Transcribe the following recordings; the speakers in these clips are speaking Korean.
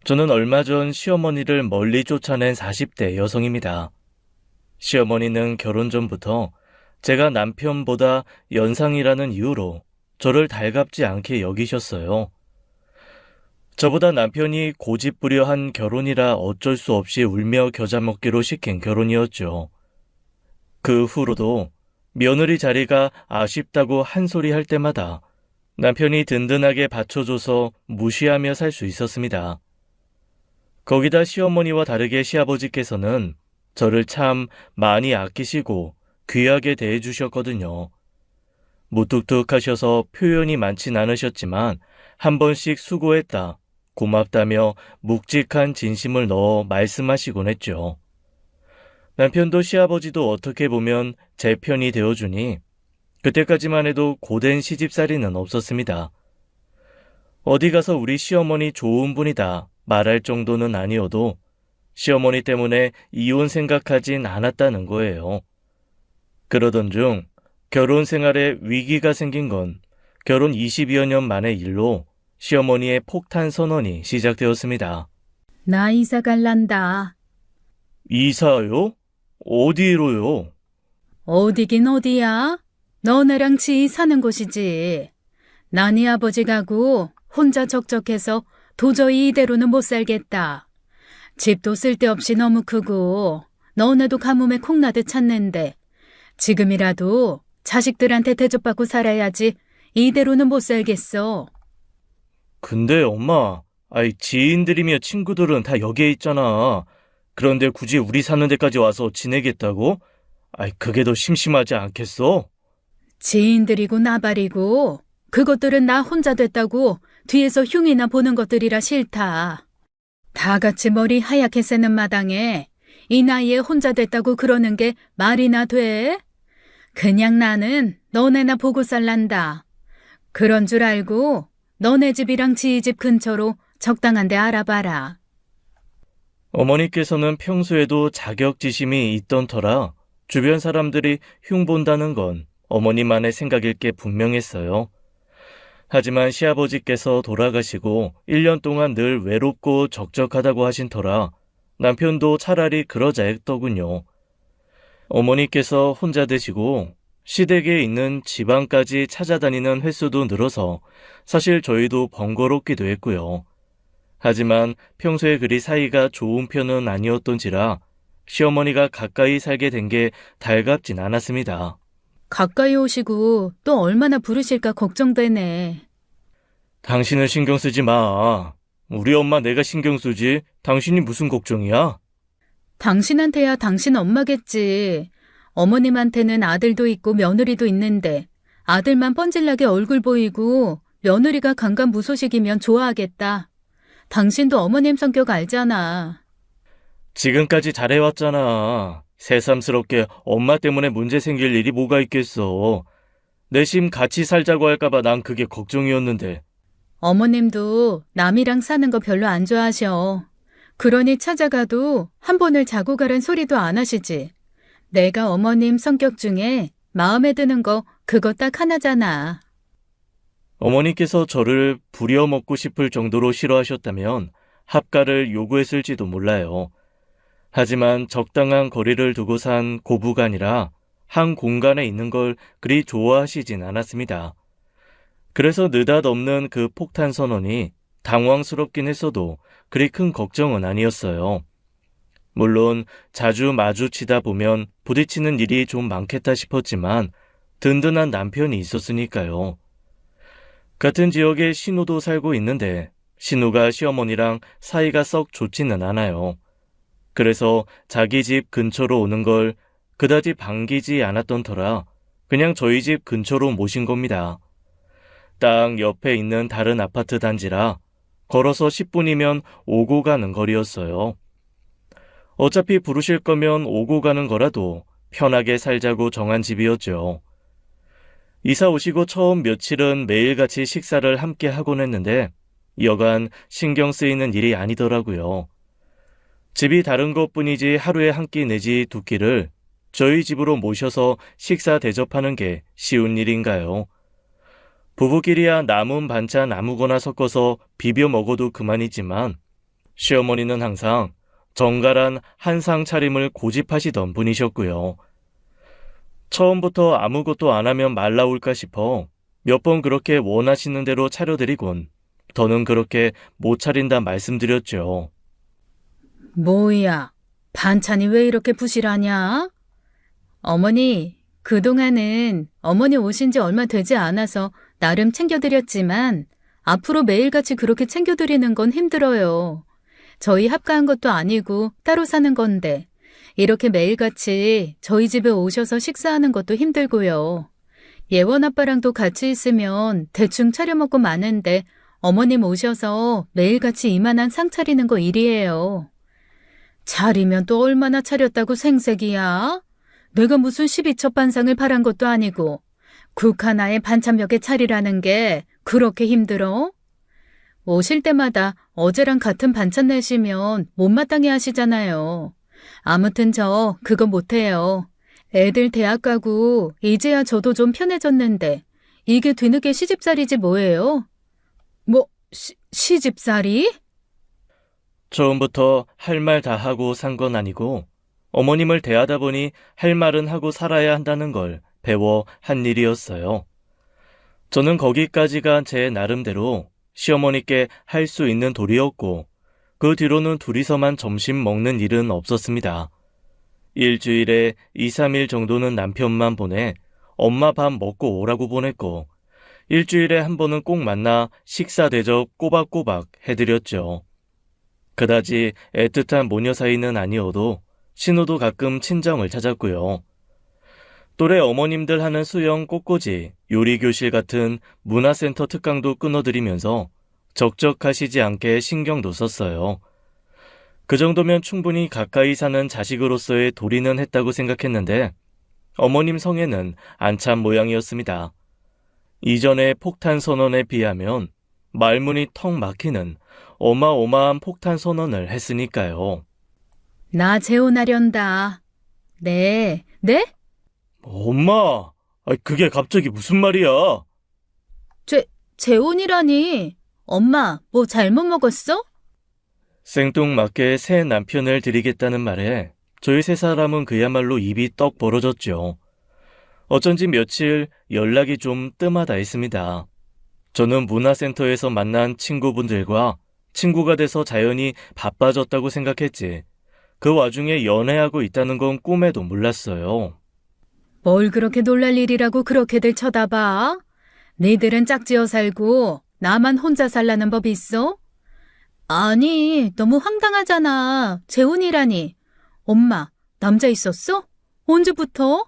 저는 얼마 전 시어머니를 멀리 쫓아낸 40대 여성입니다. 시어머니는 결혼 전부터 제가 남편보다 연상이라는 이유로 저를 달갑지 않게 여기셨어요. 저보다 남편이 고집부려 한 결혼이라 어쩔 수 없이 울며 겨자 먹기로 시킨 결혼이었죠. 그 후로도 며느리 자리가 아쉽다고 한 소리 할 때마다 남편이 든든하게 받쳐줘서 무시하며 살 수 있었습니다. 거기다 시어머니와 다르게 시아버지께서는 저를 참 많이 아끼시고 귀하게 대해주셨거든요. 무뚝뚝하셔서 표현이 많진 않으셨지만 한 번씩 수고했다, 고맙다며 묵직한 진심을 넣어 말씀하시곤 했죠. 남편도 시아버지도 어떻게 보면 제 편이 되어주니 그때까지만 해도 고된 시집살이는 없었습니다. 어디 가서 우리 시어머니 좋은 분이다 말할 정도는 아니어도 시어머니 때문에 이혼 생각하진 않았다는 거예요. 그러던 중 결혼 생활에 위기가 생긴 건 결혼 20여 년 만의 일로 시어머니의 폭탄 선언이 시작되었습니다. 나 이사 갈란다. 이사요? 어디로요? 어디긴 어디야? 너네랑 지이 사는 곳이지. 난 이 아버지 가고 혼자 적적해서 도저히 이대로는 못 살겠다. 집도 쓸데없이 너무 크고 너네도 가뭄에 콩나듯 찾는데 지금이라도 자식들한테 대접받고 살아야지 이대로는 못 살겠어. 근데 엄마, 지인들이며 친구들은 다 여기에 있잖아. 그런데 굳이 우리 사는 데까지 와서 지내겠다고? 그게 더 심심하지 않겠어? 지인들이고 나발이고 그것들은 나 혼자 됐다고 뒤에서 흉이나 보는 것들이라 싫다. 다 같이 머리 하얗게 새는 마당에 이 나이에 혼자 됐다고 그러는 게 말이나 돼? 그냥 나는 너네나 보고 살란다. 그런 줄 알고 너네 집이랑 지희 집 근처로 적당한 데 알아봐라. 어머니께서는 평소에도 자격지심이 있던 터라 주변 사람들이 흉본다는 건 어머니만의 생각일 게 분명했어요. 하지만 시아버지께서 돌아가시고 1년 동안 늘 외롭고 적적하다고 하신 터라 남편도 차라리 그러자 했더군요. 어머니께서 혼자 되시고 시댁에 있는 지방까지 찾아다니는 횟수도 늘어서 사실 저희도 번거롭기도 했고요. 하지만 평소에 그리 사이가 좋은 편은 아니었던지라 시어머니가 가까이 살게 된 게 달갑진 않았습니다. 가까이 오시고 또 얼마나 부르실까 걱정되네. 당신은 신경 쓰지 마. 우리 엄마 내가 신경 쓰지. 당신이 무슨 걱정이야? 당신한테야 당신 엄마겠지. 어머님한테는 아들도 있고 며느리도 있는데 아들만 뻔질나게 얼굴 보이고 며느리가 강간무소식이면 좋아하겠다. 당신도 어머님 성격 알잖아. 지금까지 잘해왔잖아. 새삼스럽게 엄마 때문에 문제 생길 일이 뭐가 있겠어. 내심 같이 살자고 할까봐 난 그게 걱정이었는데. 어머님도 남이랑 사는 거 별로 안 좋아하셔. 그러니 찾아가도 한 번을 자고 가란 소리도 안 하시지. 내가 어머님 성격 중에 마음에 드는 거 그거 딱 하나잖아. 어머니께서 저를 부려먹고 싶을 정도로 싫어하셨다면 합가를 요구했을지도 몰라요. 하지만 적당한 거리를 두고 산 고부간이라 한 공간에 있는 걸 그리 좋아하시진 않았습니다. 그래서 느닷없는 그 폭탄 선언이 당황스럽긴 했어도 그리 큰 걱정은 아니었어요. 물론 자주 마주치다 보면 부딪히는 일이 좀 많겠다 싶었지만 든든한 남편이 있었으니까요. 같은 지역에 신우도 살고 있는데 신우가 시어머니랑 사이가 썩 좋지는 않아요. 그래서 자기 집 근처로 오는 걸 그다지 반기지 않았던 터라 그냥 저희 집 근처로 모신 겁니다. 딱 옆에 있는 다른 아파트 단지라 걸어서 10분이면 오고 가는 거리였어요. 어차피 부르실 거면 오고 가는 거라도 편하게 살자고 정한 집이었죠. 이사 오시고 처음 며칠은 매일같이 식사를 함께 하곤 했는데 여간 신경 쓰이는 일이 아니더라고요. 집이 다른 것뿐이지 하루에 한 끼 내지 두 끼를 저희 집으로 모셔서 식사 대접하는 게 쉬운 일인가요? 부부끼리야 남은 반찬 아무거나 섞어서 비벼 먹어도 그만이지만 시어머니는 항상 정갈한 한상 차림을 고집하시던 분이셨고요. 처음부터 아무것도 안 하면 말 나올까 싶어 몇 번 그렇게 원하시는 대로 차려드리곤 더는 그렇게 못 차린다 말씀드렸죠. 뭐야, 반찬이 왜 이렇게 부실하냐? 어머니, 그동안은 어머니 오신 지 얼마 되지 않아서 나름 챙겨드렸지만 앞으로 매일같이 그렇게 챙겨드리는 건 힘들어요. 저희 합가한 것도 아니고 따로 사는 건데 이렇게 매일같이 저희 집에 오셔서 식사하는 것도 힘들고요. 예원 아빠랑도 같이 있으면 대충 차려 먹고 마는데 어머님 오셔서 매일같이 이만한 상 차리는 거 일이에요. 차리면 또 얼마나 차렸다고 생색이야? 내가 무슨 12첩 반상을 바란 것도 아니고 국 하나에 반찬 몇 개 차리라는 게 그렇게 힘들어? 오실 때마다 어제랑 같은 반찬 내시면 못마땅해 하시잖아요. 아무튼 저 그거 못해요. 애들 대학 가고 이제야 저도 좀 편해졌는데 이게 뒤늦게 시집살이지 뭐예요? 뭐 시집살이? 처음부터 할 말 다 하고 산 건 아니고 어머님을 대하다 보니 할 말은 하고 살아야 한다는 걸 배워 한 일이었어요. 저는 거기까지가 제 나름대로 시어머니께 할 수 있는 도리였고 그 뒤로는 둘이서만 점심 먹는 일은 없었습니다. 일주일에 2, 3일 정도는 남편만 보내 엄마 밥 먹고 오라고 보냈고 일주일에 한 번은 꼭 만나 식사 대접 꼬박꼬박 해드렸죠. 그다지 애틋한 모녀 사이는 아니어도 신우도 가끔 친정을 찾았고요. 또래 어머님들 하는 수영, 꽃꽂이, 요리교실 같은 문화센터 특강도 끊어드리면서 적적하시지 않게 신경도 썼어요. 그 정도면 충분히 가까이 사는 자식으로서의 도리는 했다고 생각했는데 어머님 성에는 안 찬 모양이었습니다. 이전의 폭탄 선언에 비하면 말문이 턱 막히는 어마어마한 폭탄 선언을 했으니까요. 나 재혼하련다. 네? 엄마, 그게 갑자기 무슨 말이야? 재혼이라니. 엄마, 뭐 잘못 먹었어? 생뚱맞게 새 남편을 드리겠다는 말에 저희 세 사람은 그야말로 입이 떡 벌어졌죠. 어쩐지 며칠 연락이 좀 뜸하다 했습니다. 저는 문화센터에서 만난 친구분들과 친구가 돼서 자연히 바빠졌다고 생각했지. 그 와중에 연애하고 있다는 건 꿈에도 몰랐어요. 뭘 그렇게 놀랄 일이라고 그렇게들 쳐다봐? 니들은 짝지어 살고 나만 혼자 살라는 법이 있어? 아니, 너무 황당하잖아. 재혼이라니. 엄마, 남자 있었어? 언제부터?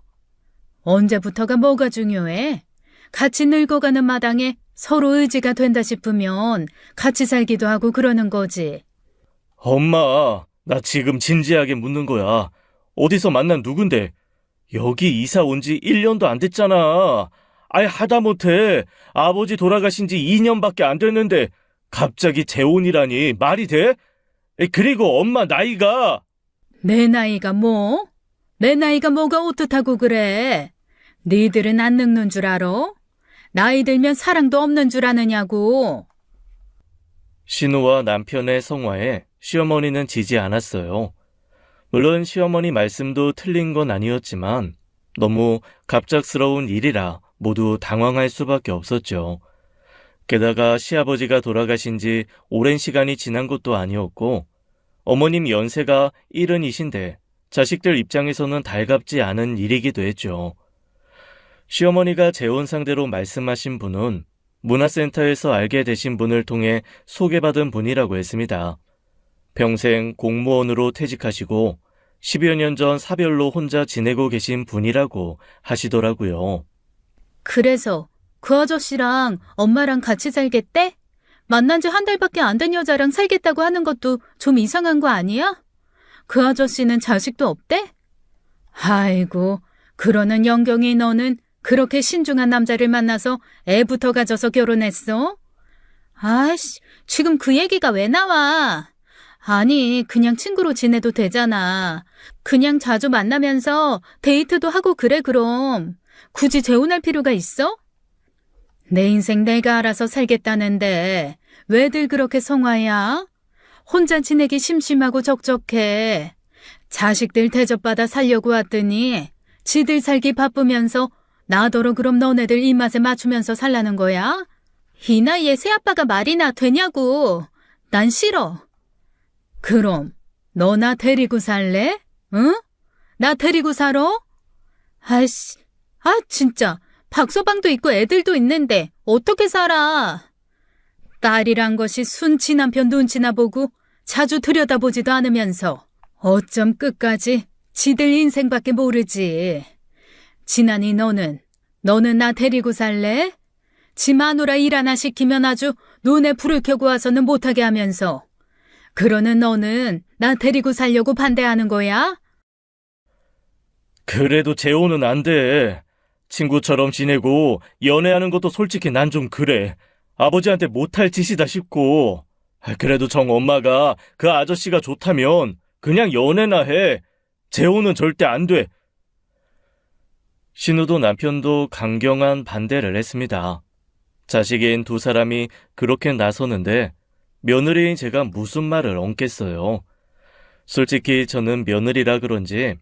언제부터가 뭐가 중요해? 같이 늙어가는 마당에 서로 의지가 된다 싶으면 같이 살기도 하고 그러는 거지. 엄마, 나 지금 진지하게 묻는 거야. 어디서 만난 누군데? 여기 이사 온 지 1년도 안 됐잖아. 하다못해 아버지 돌아가신 지 2년밖에 안 됐는데 갑자기 재혼이라니 말이 돼? 그리고 엄마 나이가... 내 나이가 뭐? 내 나이가 뭐가 어떻다고 그래? 니들은 안 늙는 줄 알아? 나이 들면 사랑도 없는 줄 아느냐고. 신우와 남편의 성화에 시어머니는 지지 않았어요. 물론 시어머니 말씀도 틀린 건 아니었지만 너무 갑작스러운 일이라 모두 당황할 수밖에 없었죠. 게다가 시아버지가 돌아가신 지 오랜 시간이 지난 것도 아니었고 어머님 연세가 70이신데 자식들 입장에서는 달갑지 않은 일이기도 했죠. 시어머니가 재혼 상대로 말씀하신 분은 문화센터에서 알게 되신 분을 통해 소개받은 분이라고 했습니다. 평생 공무원으로 퇴직하시고 10여 년 전 사별로 혼자 지내고 계신 분이라고 하시더라고요. 그래서 그 아저씨랑 엄마랑 같이 살겠대? 만난 지 한 달밖에 안 된 여자랑 살겠다고 하는 것도 좀 이상한 거 아니야? 그 아저씨는 자식도 없대? 아이고, 그러는 영경이 너는 그렇게 신중한 남자를 만나서 애부터 가져서 결혼했어? 아이씨, 지금 그 얘기가 왜 나와? 아니, 그냥 친구로 지내도 되잖아. 그냥 자주 만나면서 데이트도 하고 그래 그럼. 굳이 재혼할 필요가 있어? 내 인생 내가 알아서 살겠다는데 왜들 그렇게 성화야? 혼자 지내기 심심하고 적적해. 자식들 대접받아 살려고 왔더니 지들 살기 바쁘면서 나더러 그럼 너네들 입맛에 맞추면서 살라는 거야? 이 나이에 새아빠가 말이나 되냐고. 난 싫어. 그럼 너 나 데리고 살래? 응? 나 데리고 살아? 아이씨, 진짜 박서방도 있고 애들도 있는데 어떻게 살아? 딸이란 것이 순치 남편 눈치나 보고 자주 들여다보지도 않으면서 어쩜 끝까지 지들 인생밖에 모르지. 지난이 너는 나 데리고 살래? 지 마누라 일 하나 시키면 아주 눈에 불을 켜고 와서는 못하게 하면서 그러는 너는 나 데리고 살려고 반대하는 거야? 그래도 재혼은 안 돼. 친구처럼 지내고 연애하는 것도 솔직히 난 좀 그래. 아버지한테 못할 짓이다 싶고. 그래도 정 엄마가 그 아저씨가 좋다면 그냥 연애나 해. 재혼은 절대 안 돼. 신우도 남편도 강경한 반대를 했습니다. 자식인 두 사람이 그렇게 나서는데 며느리인 제가 무슨 말을 얹겠어요. 솔직히 저는 며느리라 그런지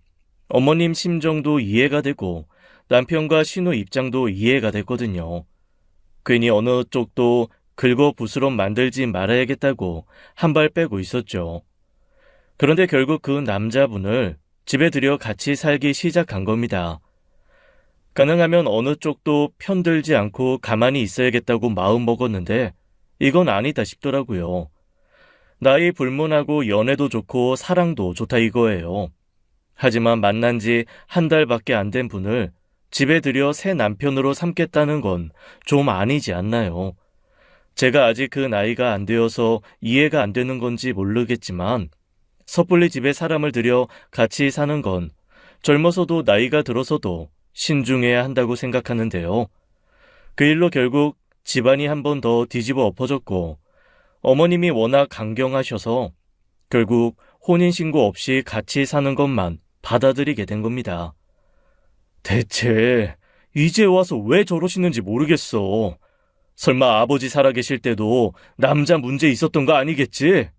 어머님 심정도 이해가 되고 남편과 신우 입장도 이해가 됐거든요. 괜히 어느 쪽도 긁어부스럼 만들지 말아야겠다고 한 발 빼고 있었죠. 그런데 결국 그 남자분을 집에 들여 같이 살기 시작한 겁니다. 가능하면 어느 쪽도 편들지 않고 가만히 있어야겠다고 마음먹었는데 이건 아니다 싶더라고요. 나이 불문하고 연애도 좋고 사랑도 좋다 이거예요. 하지만 만난 지 한 달밖에 안 된 분을 집에 들여 새 남편으로 삼겠다는 건 좀 아니지 않나요? 제가 아직 그 나이가 안 되어서 이해가 안 되는 건지 모르겠지만 섣불리 집에 사람을 들여 같이 사는 건 젊어서도 나이가 들어서도 신중해야 한다고 생각하는데요. 그 일로 결국 집안이 한 번 더 뒤집어 엎어졌고 어머님이 워낙 강경하셔서 결국 혼인신고 없이 같이 사는 것만 받아들이게 된 겁니다. 대체 이제 와서 왜 저러시는지 모르겠어. 설마 아버지 살아계실 때도 남자 문제 있었던 거 아니겠지?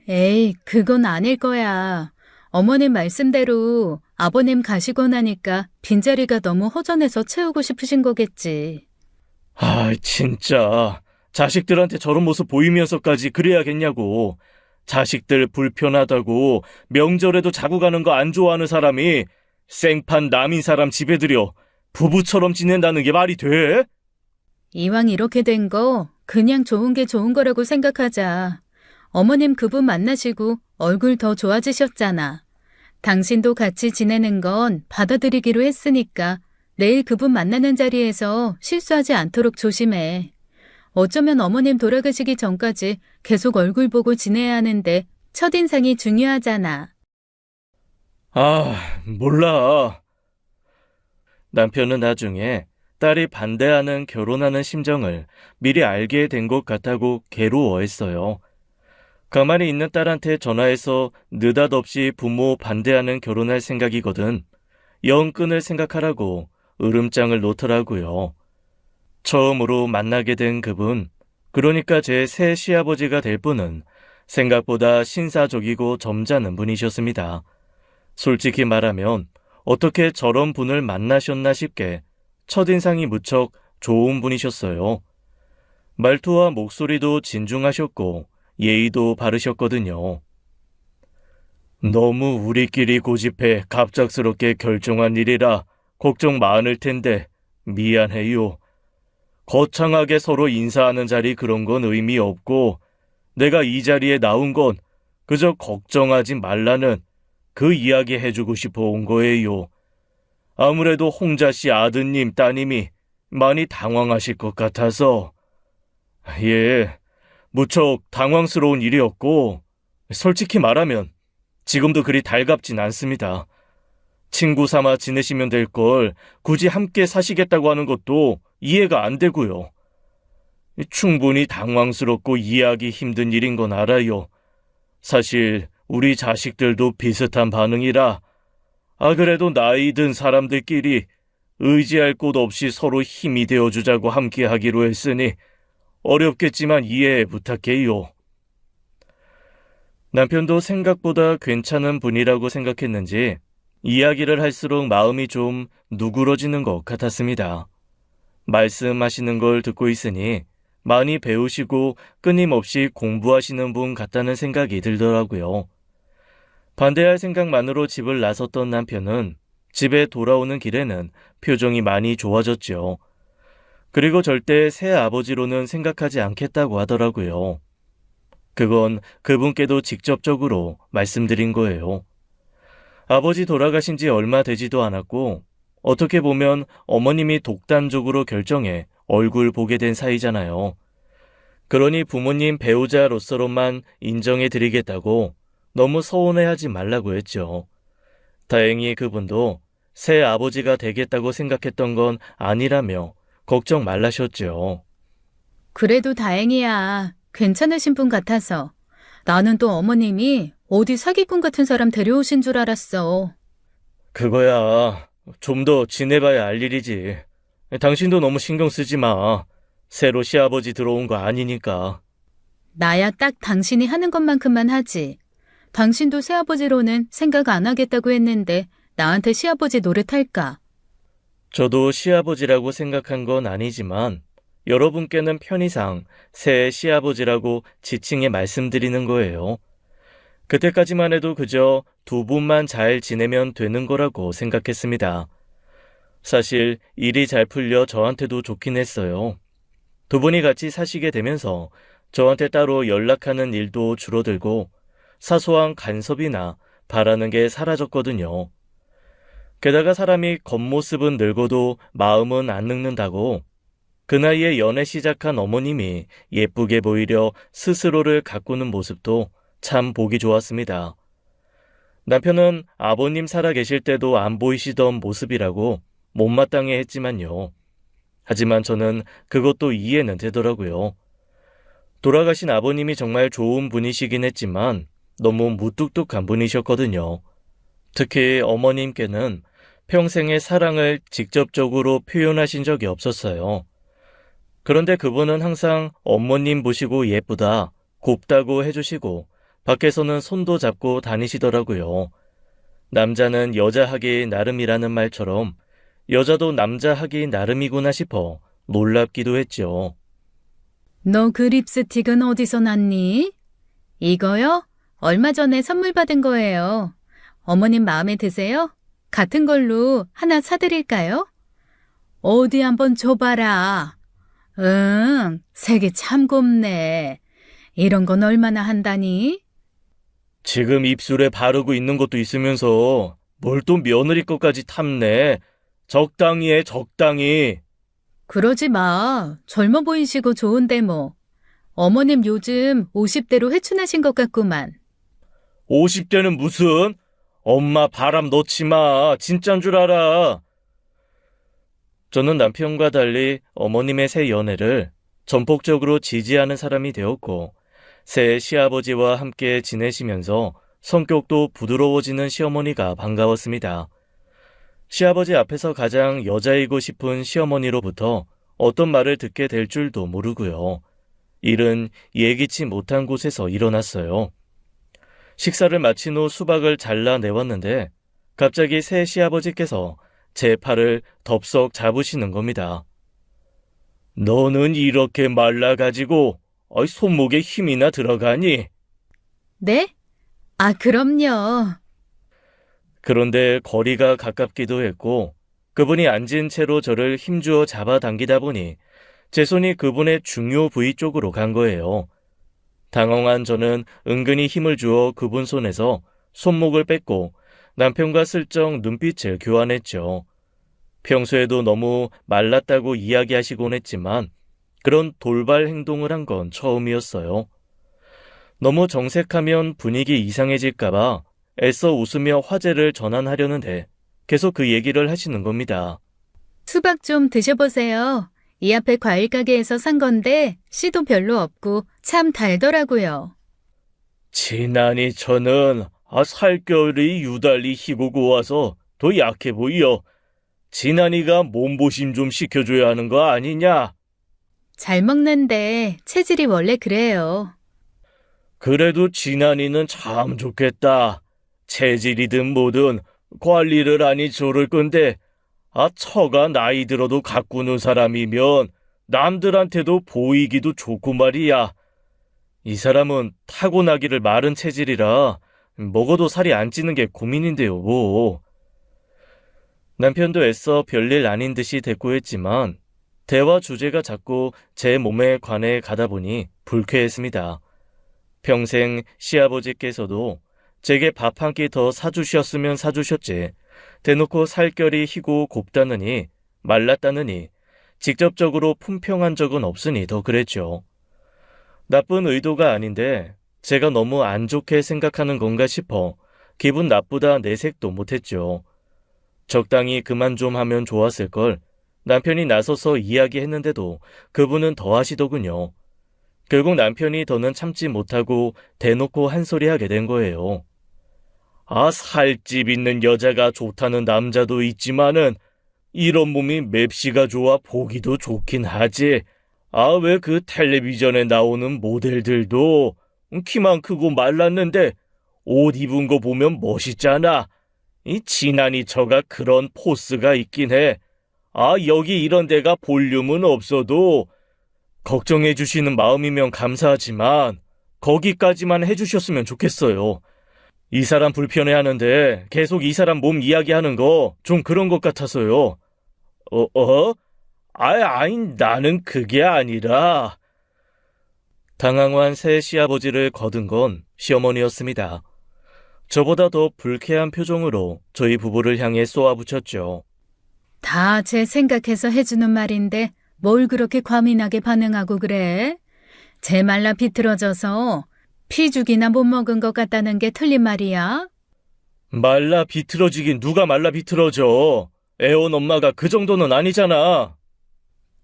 에이, 그건 아닐 거야. 어머님 말씀대로 아버님 가시고 나니까 빈자리가 너무 허전해서 채우고 싶으신 거겠지. 진짜. 자식들한테 저런 모습 보이면서까지 그래야겠냐고. 자식들 불편하다고 명절에도 자고 가는 거 안 좋아하는 사람이 생판 남인 사람 집에 들여 부부처럼 지낸다는 게 말이 돼? 이왕 이렇게 된 거 그냥 좋은 게 좋은 거라고 생각하자. 어머님 그분 만나시고 얼굴 더 좋아지셨잖아. 당신도 같이 지내는 건 받아들이기로 했으니까 내일 그분 만나는 자리에서 실수하지 않도록 조심해. 어쩌면 어머님 돌아가시기 전까지 계속 얼굴 보고 지내야 하는데 첫인상이 중요하잖아. 몰라. 남편은 나중에 딸이 반대하는 결혼하는 심정을 미리 알게 된 것 같다고 괴로워했어요. 가만히 있는 딸한테 전화해서 느닷없이 부모 반대하는 결혼할 생각이거든. 영 끊을 생각하라고 으름장을 놓더라고요. 처음으로 만나게 된 그분, 그러니까 제 새 시아버지가 될 분은 생각보다 신사적이고 점잖은 분이셨습니다. 솔직히 말하면 어떻게 저런 분을 만나셨나 싶게 첫인상이 무척 좋은 분이셨어요. 말투와 목소리도 진중하셨고 예의도 바르셨거든요. 너무 우리끼리 고집해 갑작스럽게 결정한 일이라 걱정 많을 텐데 미안해요. 거창하게 서로 인사하는 자리 그런 건 의미 없고 내가 이 자리에 나온 건 그저 걱정하지 말라는 그 이야기 해주고 싶어 온 거예요. 아무래도 홍자 씨 아드님, 따님이 많이 당황하실 것 같아서. 예, 무척 당황스러운 일이었고 솔직히 말하면 지금도 그리 달갑진 않습니다. 친구 삼아 지내시면 될 걸 굳이 함께 사시겠다고 하는 것도 이해가 안 되고요. 충분히 당황스럽고 이해하기 힘든 일인 건 알아요. 사실 우리 자식들도 비슷한 반응이라 그래도 나이 든 사람들끼리 의지할 곳 없이 서로 힘이 되어주자고 함께 하기로 했으니 어렵겠지만 이해 부탁해요. 남편도 생각보다 괜찮은 분이라고 생각했는지 이야기를 할수록 마음이 좀 누그러지는 것 같았습니다. 말씀하시는 걸 듣고 있으니 많이 배우시고 끊임없이 공부하시는 분 같다는 생각이 들더라고요. 반대할 생각만으로 집을 나섰던 남편은 집에 돌아오는 길에는 표정이 많이 좋아졌죠. 그리고 절대 새 아버지로는 생각하지 않겠다고 하더라고요. 그건 그분께도 직접적으로 말씀드린 거예요. 아버지 돌아가신 지 얼마 되지도 않았고 어떻게 보면 어머님이 독단적으로 결정해 얼굴 보게 된 사이잖아요. 그러니 부모님 배우자로서로만 인정해드리겠다고 너무 서운해하지 말라고 했죠. 다행히 그분도 새 아버지가 되겠다고 생각했던 건 아니라며 걱정 말라셨죠. 그래도 다행이야. 괜찮으신 분 같아서. 나는 또 어머님이 어디 사기꾼 같은 사람 데려오신 줄 알았어. 그거야 좀 더 지내봐야 알 일이지. 당신도 너무 신경 쓰지 마. 새로 시아버지 들어온 거 아니니까. 나야 딱 당신이 하는 것만큼만 하지. 당신도 새아버지로는 생각 안 하겠다고 했는데 나한테 시아버지 노릇할까? 저도 시아버지라고 생각한 건 아니지만 여러분께는 편의상 새 시아버지라고 지칭해 말씀드리는 거예요. 그때까지만 해도 그저 두 분만 잘 지내면 되는 거라고 생각했습니다. 사실 일이 잘 풀려 저한테도 좋긴 했어요. 두 분이 같이 사시게 되면서 저한테 따로 연락하는 일도 줄어들고 사소한 간섭이나 바라는 게 사라졌거든요. 게다가 사람이 겉모습은 늙어도 마음은 안 늙는다고 그 나이에 연애 시작한 어머님이 예쁘게 보이려 스스로를 가꾸는 모습도 참 보기 좋았습니다. 남편은 아버님 살아 계실 때도 안 보이시던 모습이라고 못마땅해 했지만요. 하지만 저는 그것도 이해는 되더라고요. 돌아가신 아버님이 정말 좋은 분이시긴 했지만 너무 무뚝뚝한 분이셨거든요. 특히 어머님께는 평생의 사랑을 직접적으로 표현하신 적이 없었어요. 그런데 그분은 항상 어머님 보시고 예쁘다, 곱다고 해주시고 밖에서는 손도 잡고 다니시더라고요. 남자는 여자 하기 나름이라는 말처럼 여자도 남자 하기 나름이구나 싶어 놀랍기도 했죠. 너 그 립스틱은 어디서 났니? 이거요? 얼마 전에 선물 받은 거예요. 어머님 마음에 드세요? 같은 걸로 하나 사드릴까요? 어디 한번 줘봐라. 응, 색이 참 곱네. 이런 건 얼마나 한다니? 지금 입술에 바르고 있는 것도 있으면서 뭘 또 며느리 것까지 탐내. 적당히 해, 적당히. 그러지 마. 젊어 보이시고 좋은데 뭐. 어머님 요즘 50대로 회춘하신 것 같구만. 50대는 무슨? 엄마 바람 넣지 마. 진짠 줄 알아. 저는 남편과 달리 어머님의 새 연애를 전폭적으로 지지하는 사람이 되었고 새 시아버지와 함께 지내시면서 성격도 부드러워지는 시어머니가 반가웠습니다. 시아버지 앞에서 가장 여자이고 싶은 시어머니로부터 어떤 말을 듣게 될 줄도 모르고요. 일은 예기치 못한 곳에서 일어났어요. 식사를 마친 후 수박을 잘라내왔는데 갑자기 새 시아버지께서 제 팔을 덥석 잡으시는 겁니다. 너는 이렇게 말라가지고 손목에 힘이나 들어가니? 네? 아, 그럼요. 그런데 거리가 가깝기도 했고 그분이 앉은 채로 저를 힘주어 잡아당기다 보니 제 손이 그분의 중요 부위 쪽으로 간 거예요. 당황한 저는 은근히 힘을 주어 그분 손에서 손목을 뺐고 남편과 슬쩍 눈빛을 교환했죠. 평소에도 너무 말랐다고 이야기하시곤 했지만 그런 돌발 행동을 한 건 처음이었어요. 너무 정색하면 분위기 이상해질까봐 애써 웃으며 화제를 전환하려는데 계속 그 얘기를 하시는 겁니다. 수박 좀 드셔보세요. 이 앞에 과일 가게에서 산 건데 씨도 별로 없고 참 달더라고요. 지난이 저는 살결이 유달리 희고 고와서 더 약해 보여. 지난이가 몸보심 좀 시켜줘야 하는 거 아니냐? 잘 먹는데 체질이 원래 그래요. 그래도 진환이는 참 좋겠다. 체질이든 뭐든 관리를 하니 좋을 건데, 처가 나이 들어도 가꾸는 사람이면 남들한테도 보이기도 좋고 말이야. 이 사람은 타고나기를 마른 체질이라 먹어도 살이 안 찌는 게 고민인데요, 뭐. 남편도 애써 별일 아닌 듯이 대꾸했지만 대화 주제가 자꾸 제 몸에 관해 가다 보니 불쾌했습니다. 평생 시아버지께서도 제게 밥 한 끼 더 사주셨으면 사주셨지. 대놓고 살결이 희고 곱다느니 말랐다느니 직접적으로 품평한 적은 없으니 더 그랬죠. 나쁜 의도가 아닌데 제가 너무 안 좋게 생각하는 건가 싶어 기분 나쁘다 내색도 못했죠. 적당히 그만 좀 하면 좋았을 걸 남편이 나서서 이야기했는데도 그분은 더 하시더군요. 결국 남편이 더는 참지 못하고 대놓고 한 소리 하게 된 거예요. 살집 있는 여자가 좋다는 남자도 있지만은 이런 몸이 맵시가 좋아 보기도 좋긴 하지. 왜 그 텔레비전에 나오는 모델들도 키만 크고 말랐는데 옷 입은 거 보면 멋있잖아. 이 진한이 처가 그런 포스가 있긴 해. 여기 이런 데가 볼륨은 없어도 걱정해 주시는 마음이면 감사하지만 거기까지만 해주셨으면 좋겠어요. 이 사람 불편해하는데 계속 이 사람 몸 이야기하는 거 좀 그런 것 같아서요. 아니 나는 그게 아니라. 당황한 새 시아버지를 거둔 건 시어머니였습니다. 저보다 더 불쾌한 표정으로 저희 부부를 향해 쏘아붙였죠. 다 제 생각해서 해주는 말인데 뭘 그렇게 과민하게 반응하고 그래? 제 말라 비틀어져서 피죽이나 못 먹은 것 같다는 게 틀린 말이야? 말라 비틀어지긴 누가 말라 비틀어져. 애온 엄마가 그 정도는 아니잖아.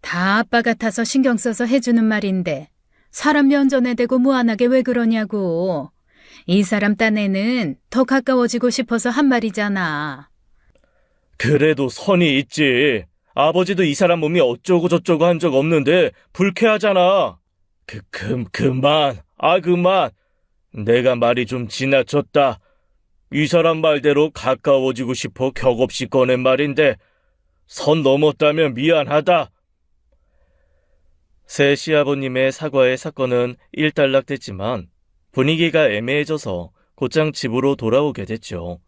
다 아빠 같아서 신경 써서 해주는 말인데 사람 면전에 대고 무한하게 왜 그러냐고. 이 사람 딴에는 더 가까워지고 싶어서 한 말이잖아. 그래도 선이 있지. 아버지도 이 사람 몸이 어쩌고 저쩌고 한 적 없는데 불쾌하잖아. 그만. 그만. 내가 말이 좀 지나쳤다. 이 사람 말대로 가까워지고 싶어 격없이 꺼낸 말인데 선 넘었다면 미안하다. 새 시아버님의 사과의 사건은 일단락됐지만 분위기가 애매해져서 곧장 집으로 돌아오게 됐죠.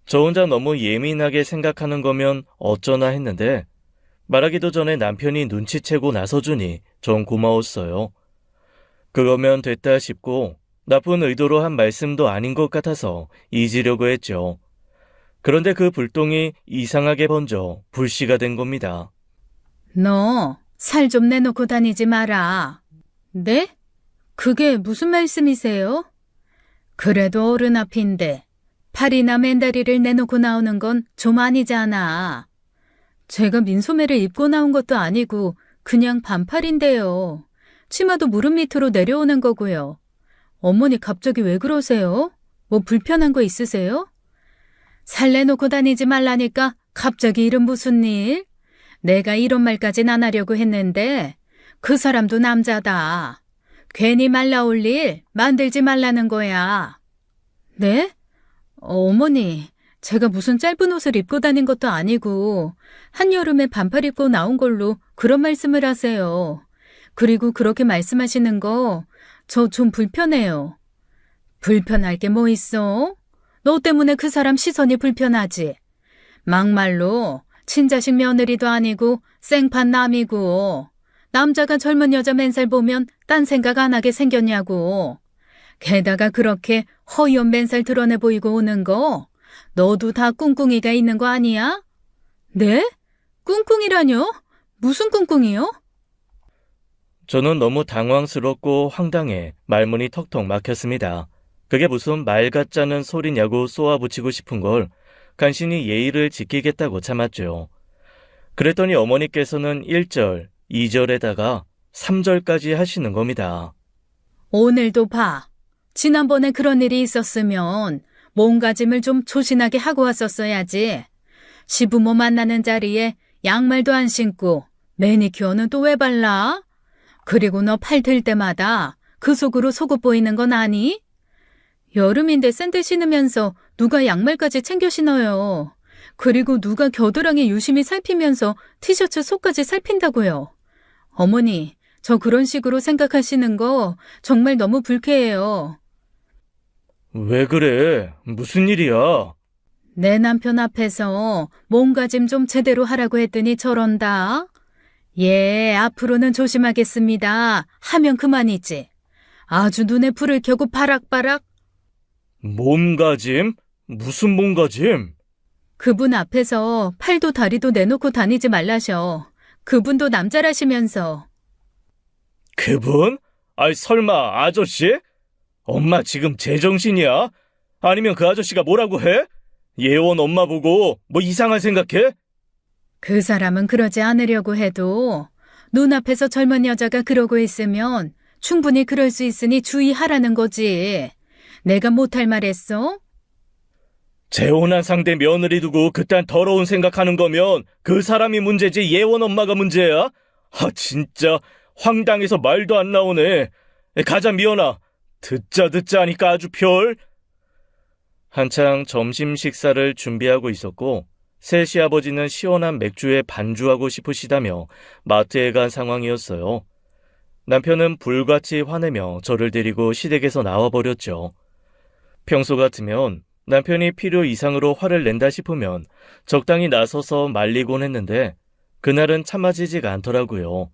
저 혼자 너무 예민하게 생각하는 거면 어쩌나 했는데 말하기도 전에 남편이 눈치채고 나서주니 좀 고마웠어요. 그거면 됐다 싶고 나쁜 의도로 한 말씀도 아닌 것 같아서 잊으려고 했죠. 그런데 그 불똥이 이상하게 번져 불씨가 된 겁니다. 너 살 좀 내놓고 다니지 마라. 네? 그게 무슨 말씀이세요? 그래도 어른 앞인데 팔이나 맨다리를 내놓고 나오는 건 좀 아니잖아. 제가 민소매를 입고 나온 것도 아니고 그냥 반팔인데요. 치마도 무릎 밑으로 내려오는 거고요. 어머니 갑자기 왜 그러세요? 뭐 불편한 거 있으세요? 살 내놓고 다니지 말라니까 갑자기 이런 무슨 일? 내가 이런 말까진 안 하려고 했는데 그 사람도 남자다. 괜히 말 나올 일 만들지 말라는 거야. 네? 어머니, 제가 무슨 짧은 옷을 입고 다닌 것도 아니고 한여름에 반팔 입고 나온 걸로 그런 말씀을 하세요. 그리고 그렇게 말씀하시는 거 저 좀 불편해요. 불편할 게 뭐 있어? 너 때문에 그 사람 시선이 불편하지. 막말로 친자식 며느리도 아니고 생판 남이고 남자가 젊은 여자 맨살 보면 딴 생각 안 하게 생겼냐고. 게다가 그렇게 허연 맨살 드러내 보이고 오는 거 너도 다 꿍꿍이가 있는 거 아니야? 네? 꿍꿍이라뇨? 무슨 꿍꿍이요? 저는 너무 당황스럽고 황당해 말문이 턱턱 막혔습니다. 그게 무슨 말 같자는 소리냐고 쏘아붙이고 싶은 걸 간신히 예의를 지키겠다고 참았죠. 그랬더니 어머니께서는 1절, 2절에다가 3절까지 하시는 겁니다. 오늘도 봐. 지난번에 그런 일이 있었으면 몸가짐을 좀 조신하게 하고 왔었어야지. 시부모 만나는 자리에 양말도 안 신고 매니큐어는 또 왜 발라? 그리고 너 팔 들 때마다 그 속으로 속옷 보이는 건 아니? 여름인데 샌들 신으면서 누가 양말까지 챙겨 신어요. 그리고 누가 겨드랑이 유심히 살피면서 티셔츠 속까지 살핀다고요. 어머니, 저 그런 식으로 생각하시는 거 정말 너무 불쾌해요. 왜 그래? 무슨 일이야? 내 남편 앞에서 몸가짐 좀 제대로 하라고 했더니 저런다. 예, 앞으로는 조심하겠습니다. 하면 그만이지. 아주 눈에 불을 켜고 바락바락. 몸가짐? 무슨 몸가짐? 그분 앞에서 팔도 다리도 내놓고 다니지 말라셔. 그분도 남자라시면서. 그분? 아이, 설마 아저씨? 엄마 지금 제정신이야? 아니면 그 아저씨가 뭐라고 해? 예원 엄마 보고 뭐 이상한 생각해? 그 사람은 그러지 않으려고 해도 눈앞에서 젊은 여자가 그러고 있으면 충분히 그럴 수 있으니 주의하라는 거지. 내가 못할 말 했어? 재혼한 상대 며느리 두고 그딴 더러운 생각하는 거면 그 사람이 문제지 예원 엄마가 문제야? 진짜 황당해서 말도 안 나오네. 가자 미연아. 듣자 하니까 아주 별. 한창 점심 식사를 준비하고 있었고 새 시아버지는 시원한 맥주에 반주하고 싶으시다며 마트에 간 상황이었어요. 남편은 불같이 화내며 저를 데리고 시댁에서 나와버렸죠. 평소 같으면 남편이 필요 이상으로 화를 낸다 싶으면 적당히 나서서 말리곤 했는데 그날은 참아지지가 않더라고요.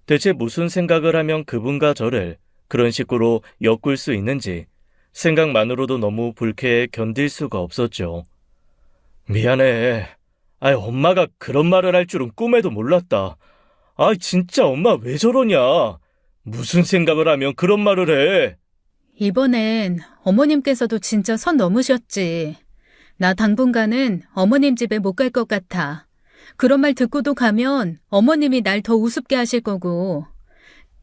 대체 무슨 생각을 하면 그분과 저를 그런 식으로 엮을 수 있는지 생각만으로도 너무 불쾌해 견딜 수가 없었죠. 미안해. 엄마가 그런 말을 할 줄은 꿈에도 몰랐다. 진짜 엄마 왜 저러냐. 무슨 생각을 하면 그런 말을 해. 이번엔 어머님께서도 진짜 선 넘으셨지. 나 당분간은 어머님 집에 못 갈 것 같아. 그런 말 듣고도 가면 어머님이 날 더 우습게 하실 거고.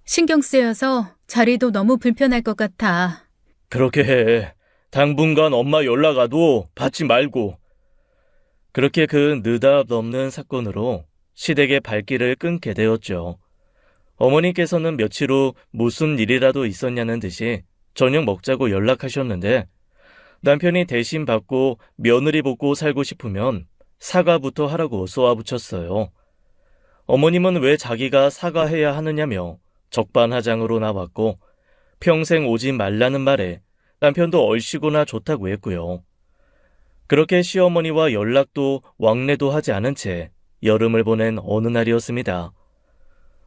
신경 쓰여서 자리도 너무 불편할 것 같아. 그렇게 해. 당분간 엄마 연락 와도 받지 말고. 그렇게 그 느닷없는 사건으로 시댁의 발길을 끊게 되었죠. 어머니께서는 며칠 후 무슨 일이라도 있었냐는 듯이 저녁 먹자고 연락하셨는데 남편이 대신 받고 며느리 보고 살고 싶으면 사과부터 하라고 쏘아붙였어요. 어머님은 왜 자기가 사과해야 하느냐며 적반하장으로 나왔고 평생 오지 말라는 말에 남편도 얼씨구나 좋다고 했고요. 그렇게 시어머니와 연락도 왕래도 하지 않은 채 여름을 보낸 어느 날이었습니다.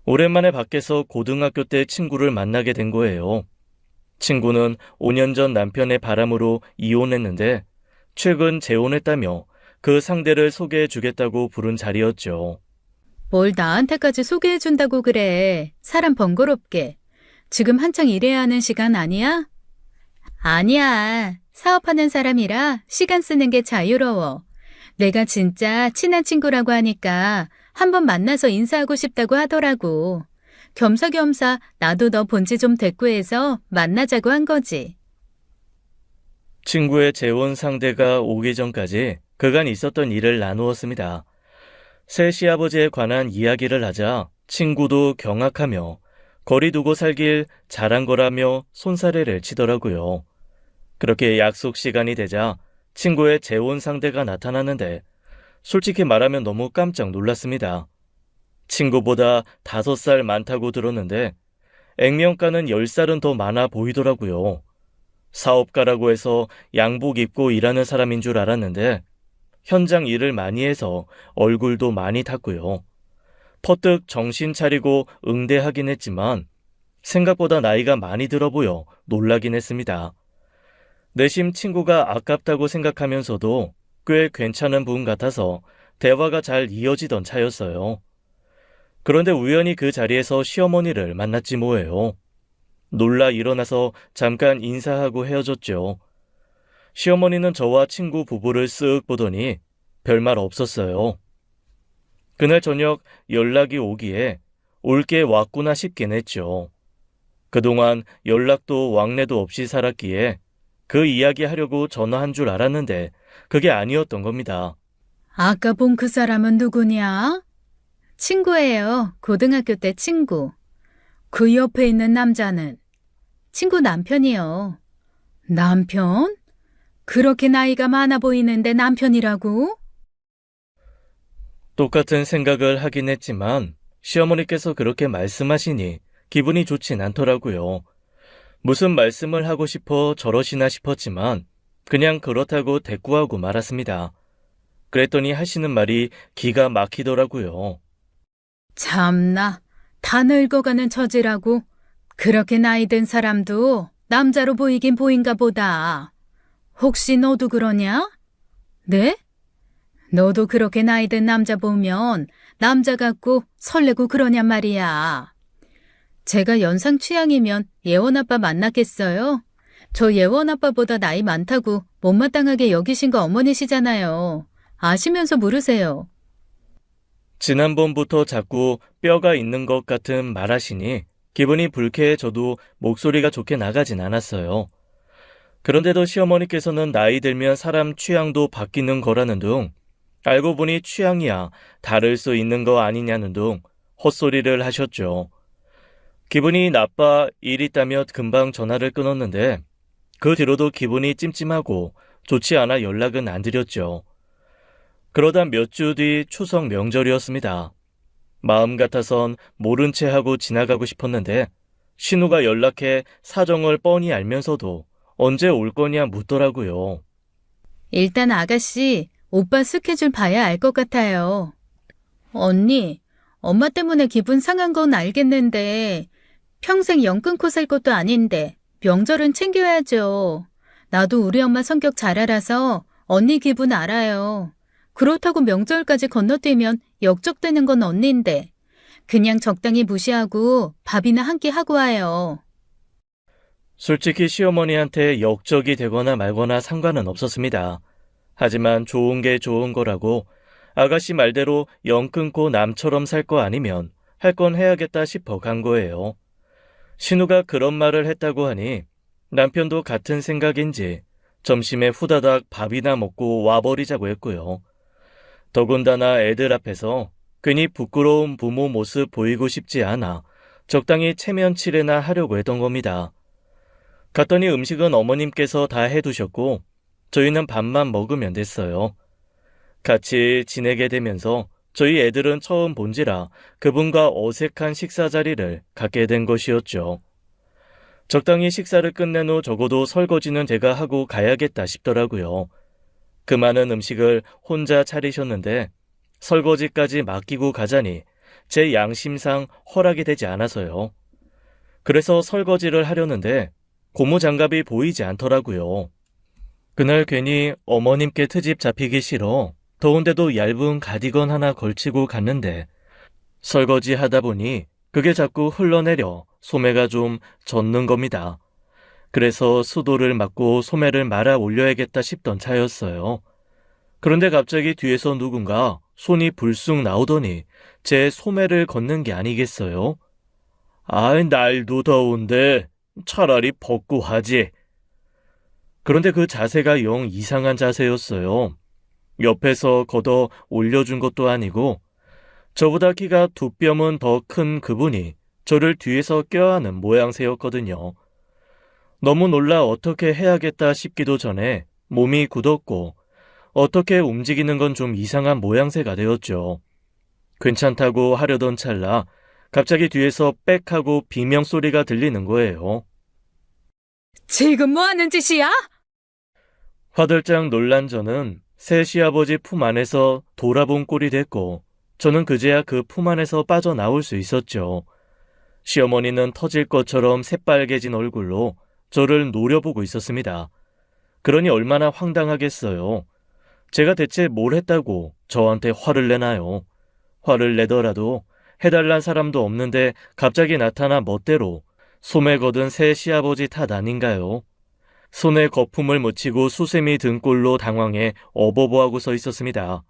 오랜만에 밖에서 고등학교 때 친구를 만나게 된 거예요. 친구는 5년 전 남편의 바람으로 이혼했는데 최근 재혼했다며 그 상대를 소개해 주겠다고 부른 자리였죠. 뭘 나한테까지 소개해준다고 그래. 사람 번거롭게. 지금 한창 일해야 하는 시간 아니야? 아니야. 사업하는 사람이라 시간 쓰는 게 자유로워. 내가 진짜 친한 친구라고 하니까 한번 만나서 인사하고 싶다고 하더라고. 겸사겸사 나도 너 본지 좀 됐고 해서 만나자고 한 거지. 친구의 재혼 상대가 오기 전까지 그간 있었던 일을 나누었습니다. 새 시아버지에 관한 이야기를 하자 친구도 경악하며 거리 두고 살길 잘한 거라며 손사래를 치더라고요. 그렇게 약속 시간이 되자 친구의 재혼 상대가 나타났는데 솔직히 말하면 너무 깜짝 놀랐습니다. 친구보다 5살 많다고 들었는데 액면가는 10살은 더 많아 보이더라고요. 사업가라고 해서 양복 입고 일하는 사람인 줄 알았는데 현장 일을 많이 해서 얼굴도 많이 탔고요. 퍼뜩 정신 차리고 응대하긴 했지만 생각보다 나이가 많이 들어 보여 놀라긴 했습니다. 내심 친구가 아깝다고 생각하면서도 꽤 괜찮은 분 같아서 대화가 잘 이어지던 차였어요. 그런데 우연히 그 자리에서 시어머니를 만났지 뭐예요. 놀라 일어나서 잠깐 인사하고 헤어졌죠. 시어머니는 저와 친구 부부를 쓱 보더니 별말 없었어요. 그날 저녁 연락이 오기에 올게 왔구나 싶긴 했죠. 그동안 연락도 왕래도 없이 살았기에 그 이야기 하려고 전화한 줄 알았는데 그게 아니었던 겁니다. 아까 본 그 사람은 누구냐? 친구예요. 고등학교 때 친구. 그 옆에 있는 남자는? 친구 남편이요. 남편? 그렇게 나이가 많아 보이는데 남편이라고? 똑같은 생각을 하긴 했지만 시어머니께서 그렇게 말씀하시니 기분이 좋진 않더라고요. 무슨 말씀을 하고 싶어 저러시나 싶었지만 그냥 그렇다고 대꾸하고 말았습니다. 그랬더니 하시는 말이 기가 막히더라고요. 참나, 다 늙어가는 처지라고. 그렇게 나이 든 사람도 남자로 보이긴 보인가 보다. 혹시 너도 그러냐? 네? 너도 그렇게 나이 든 남자 보면 남자 같고 설레고 그러냔 말이야. 제가 연상 취향이면 예원 아빠 만났겠어요? 저 예원 아빠보다 나이 많다고 못마땅하게 여기신 거 어머니시잖아요. 아시면서 물으세요. 지난번부터 자꾸 뼈가 있는 것 같은 말하시니 기분이 불쾌해져도 목소리가 좋게 나가진 않았어요. 그런데도 시어머니께서는 나이 들면 사람 취향도 바뀌는 거라는 둥, 알고 보니 취향이야 다를 수 있는 거 아니냐는 둥 헛소리를 하셨죠. 기분이 나빠 일 있다며 금방 전화를 끊었는데 그 뒤로도 기분이 찜찜하고 좋지 않아 연락은 안 드렸죠. 그러다 몇 주 뒤 추석 명절이었습니다. 마음 같아선 모른 채 하고 지나가고 싶었는데 신우가 연락해 사정을 뻔히 알면서도 언제 올 거냐 묻더라고요. 일단 아가씨, 오빠 스케줄 봐야 알 것 같아요. 언니, 엄마 때문에 기분 상한 건 알겠는데 평생 연 끊고 살 것도 아닌데 명절은 챙겨야죠. 나도 우리 엄마 성격 잘 알아서 언니 기분 알아요. 그렇다고 명절까지 건너뛰면 역적되는 건 언니인데 그냥 적당히 무시하고 밥이나 한 끼 하고 와요. 솔직히 시어머니한테 역적이 되거나 말거나 상관은 없었습니다. 하지만 좋은 게 좋은 거라고 아가씨 말대로 연 끊고 남처럼 살 거 아니면 할 건 해야겠다 싶어 간 거예요. 신우가 그런 말을 했다고 하니 남편도 같은 생각인지 점심에 후다닥 밥이나 먹고 와버리자고 했고요. 더군다나 애들 앞에서 괜히 부끄러운 부모 모습 보이고 싶지 않아 적당히 체면치레나 하려고 했던 겁니다. 갔더니 음식은 어머님께서 다 해두셨고 저희는 밥만 먹으면 됐어요. 같이 지내게 되면서 저희 애들은 처음 본지라 그분과 어색한 식사 자리를 갖게 된 것이었죠. 적당히 식사를 끝낸 후 적어도 설거지는 제가 하고 가야겠다 싶더라고요. 그 많은 음식을 혼자 차리셨는데 설거지까지 맡기고 가자니 제 양심상 허락이 되지 않아서요. 그래서 설거지를 하려는데 고무장갑이 보이지 않더라고요. 그날 괜히 어머님께 트집 잡히기 싫어 더운데도 얇은 가디건 하나 걸치고 갔는데 설거지 하다 보니 그게 자꾸 흘러내려 소매가 좀 젖는 겁니다. 그래서 수도를 맞고 소매를 말아 올려야겠다 싶던 차였어요. 그런데 갑자기 뒤에서 누군가 손이 불쑥 나오더니 제 소매를 걷는 게 아니겠어요? 아이, 날도 더운데 차라리 벗고 하지. 그런데 그 자세가 영 이상한 자세였어요. 옆에서 걷어 올려준 것도 아니고 저보다 키가 두 뼘은 더 큰 그분이 저를 뒤에서 껴안은 모양새였거든요. 너무 놀라 어떻게 해야겠다 싶기도 전에 몸이 굳었고 어떻게 움직이는 건 좀 이상한 모양새가 되었죠. 괜찮다고 하려던 찰나 갑자기 뒤에서 빽 하고 비명소리가 들리는 거예요. 지금 뭐 하는 짓이야? 화들짝 놀란 저는 새 시아버지 품 안에서 돌아본 꼴이 됐고 저는 그제야 그 품 안에서 빠져나올 수 있었죠. 시어머니는 터질 것처럼 새빨개진 얼굴로 저를 노려보고 있었습니다. 그러니 얼마나 황당하겠어요. 제가 대체 뭘 했다고 저한테 화를 내나요? 화를 내더라도 해달란 사람도 없는데 갑자기 나타나 멋대로 소매 걷은 새 시아버지 탓 아닌가요? 손에 거품을 묻히고 수세미 든 꼴로 당황해 어버버하고 서 있었습니다.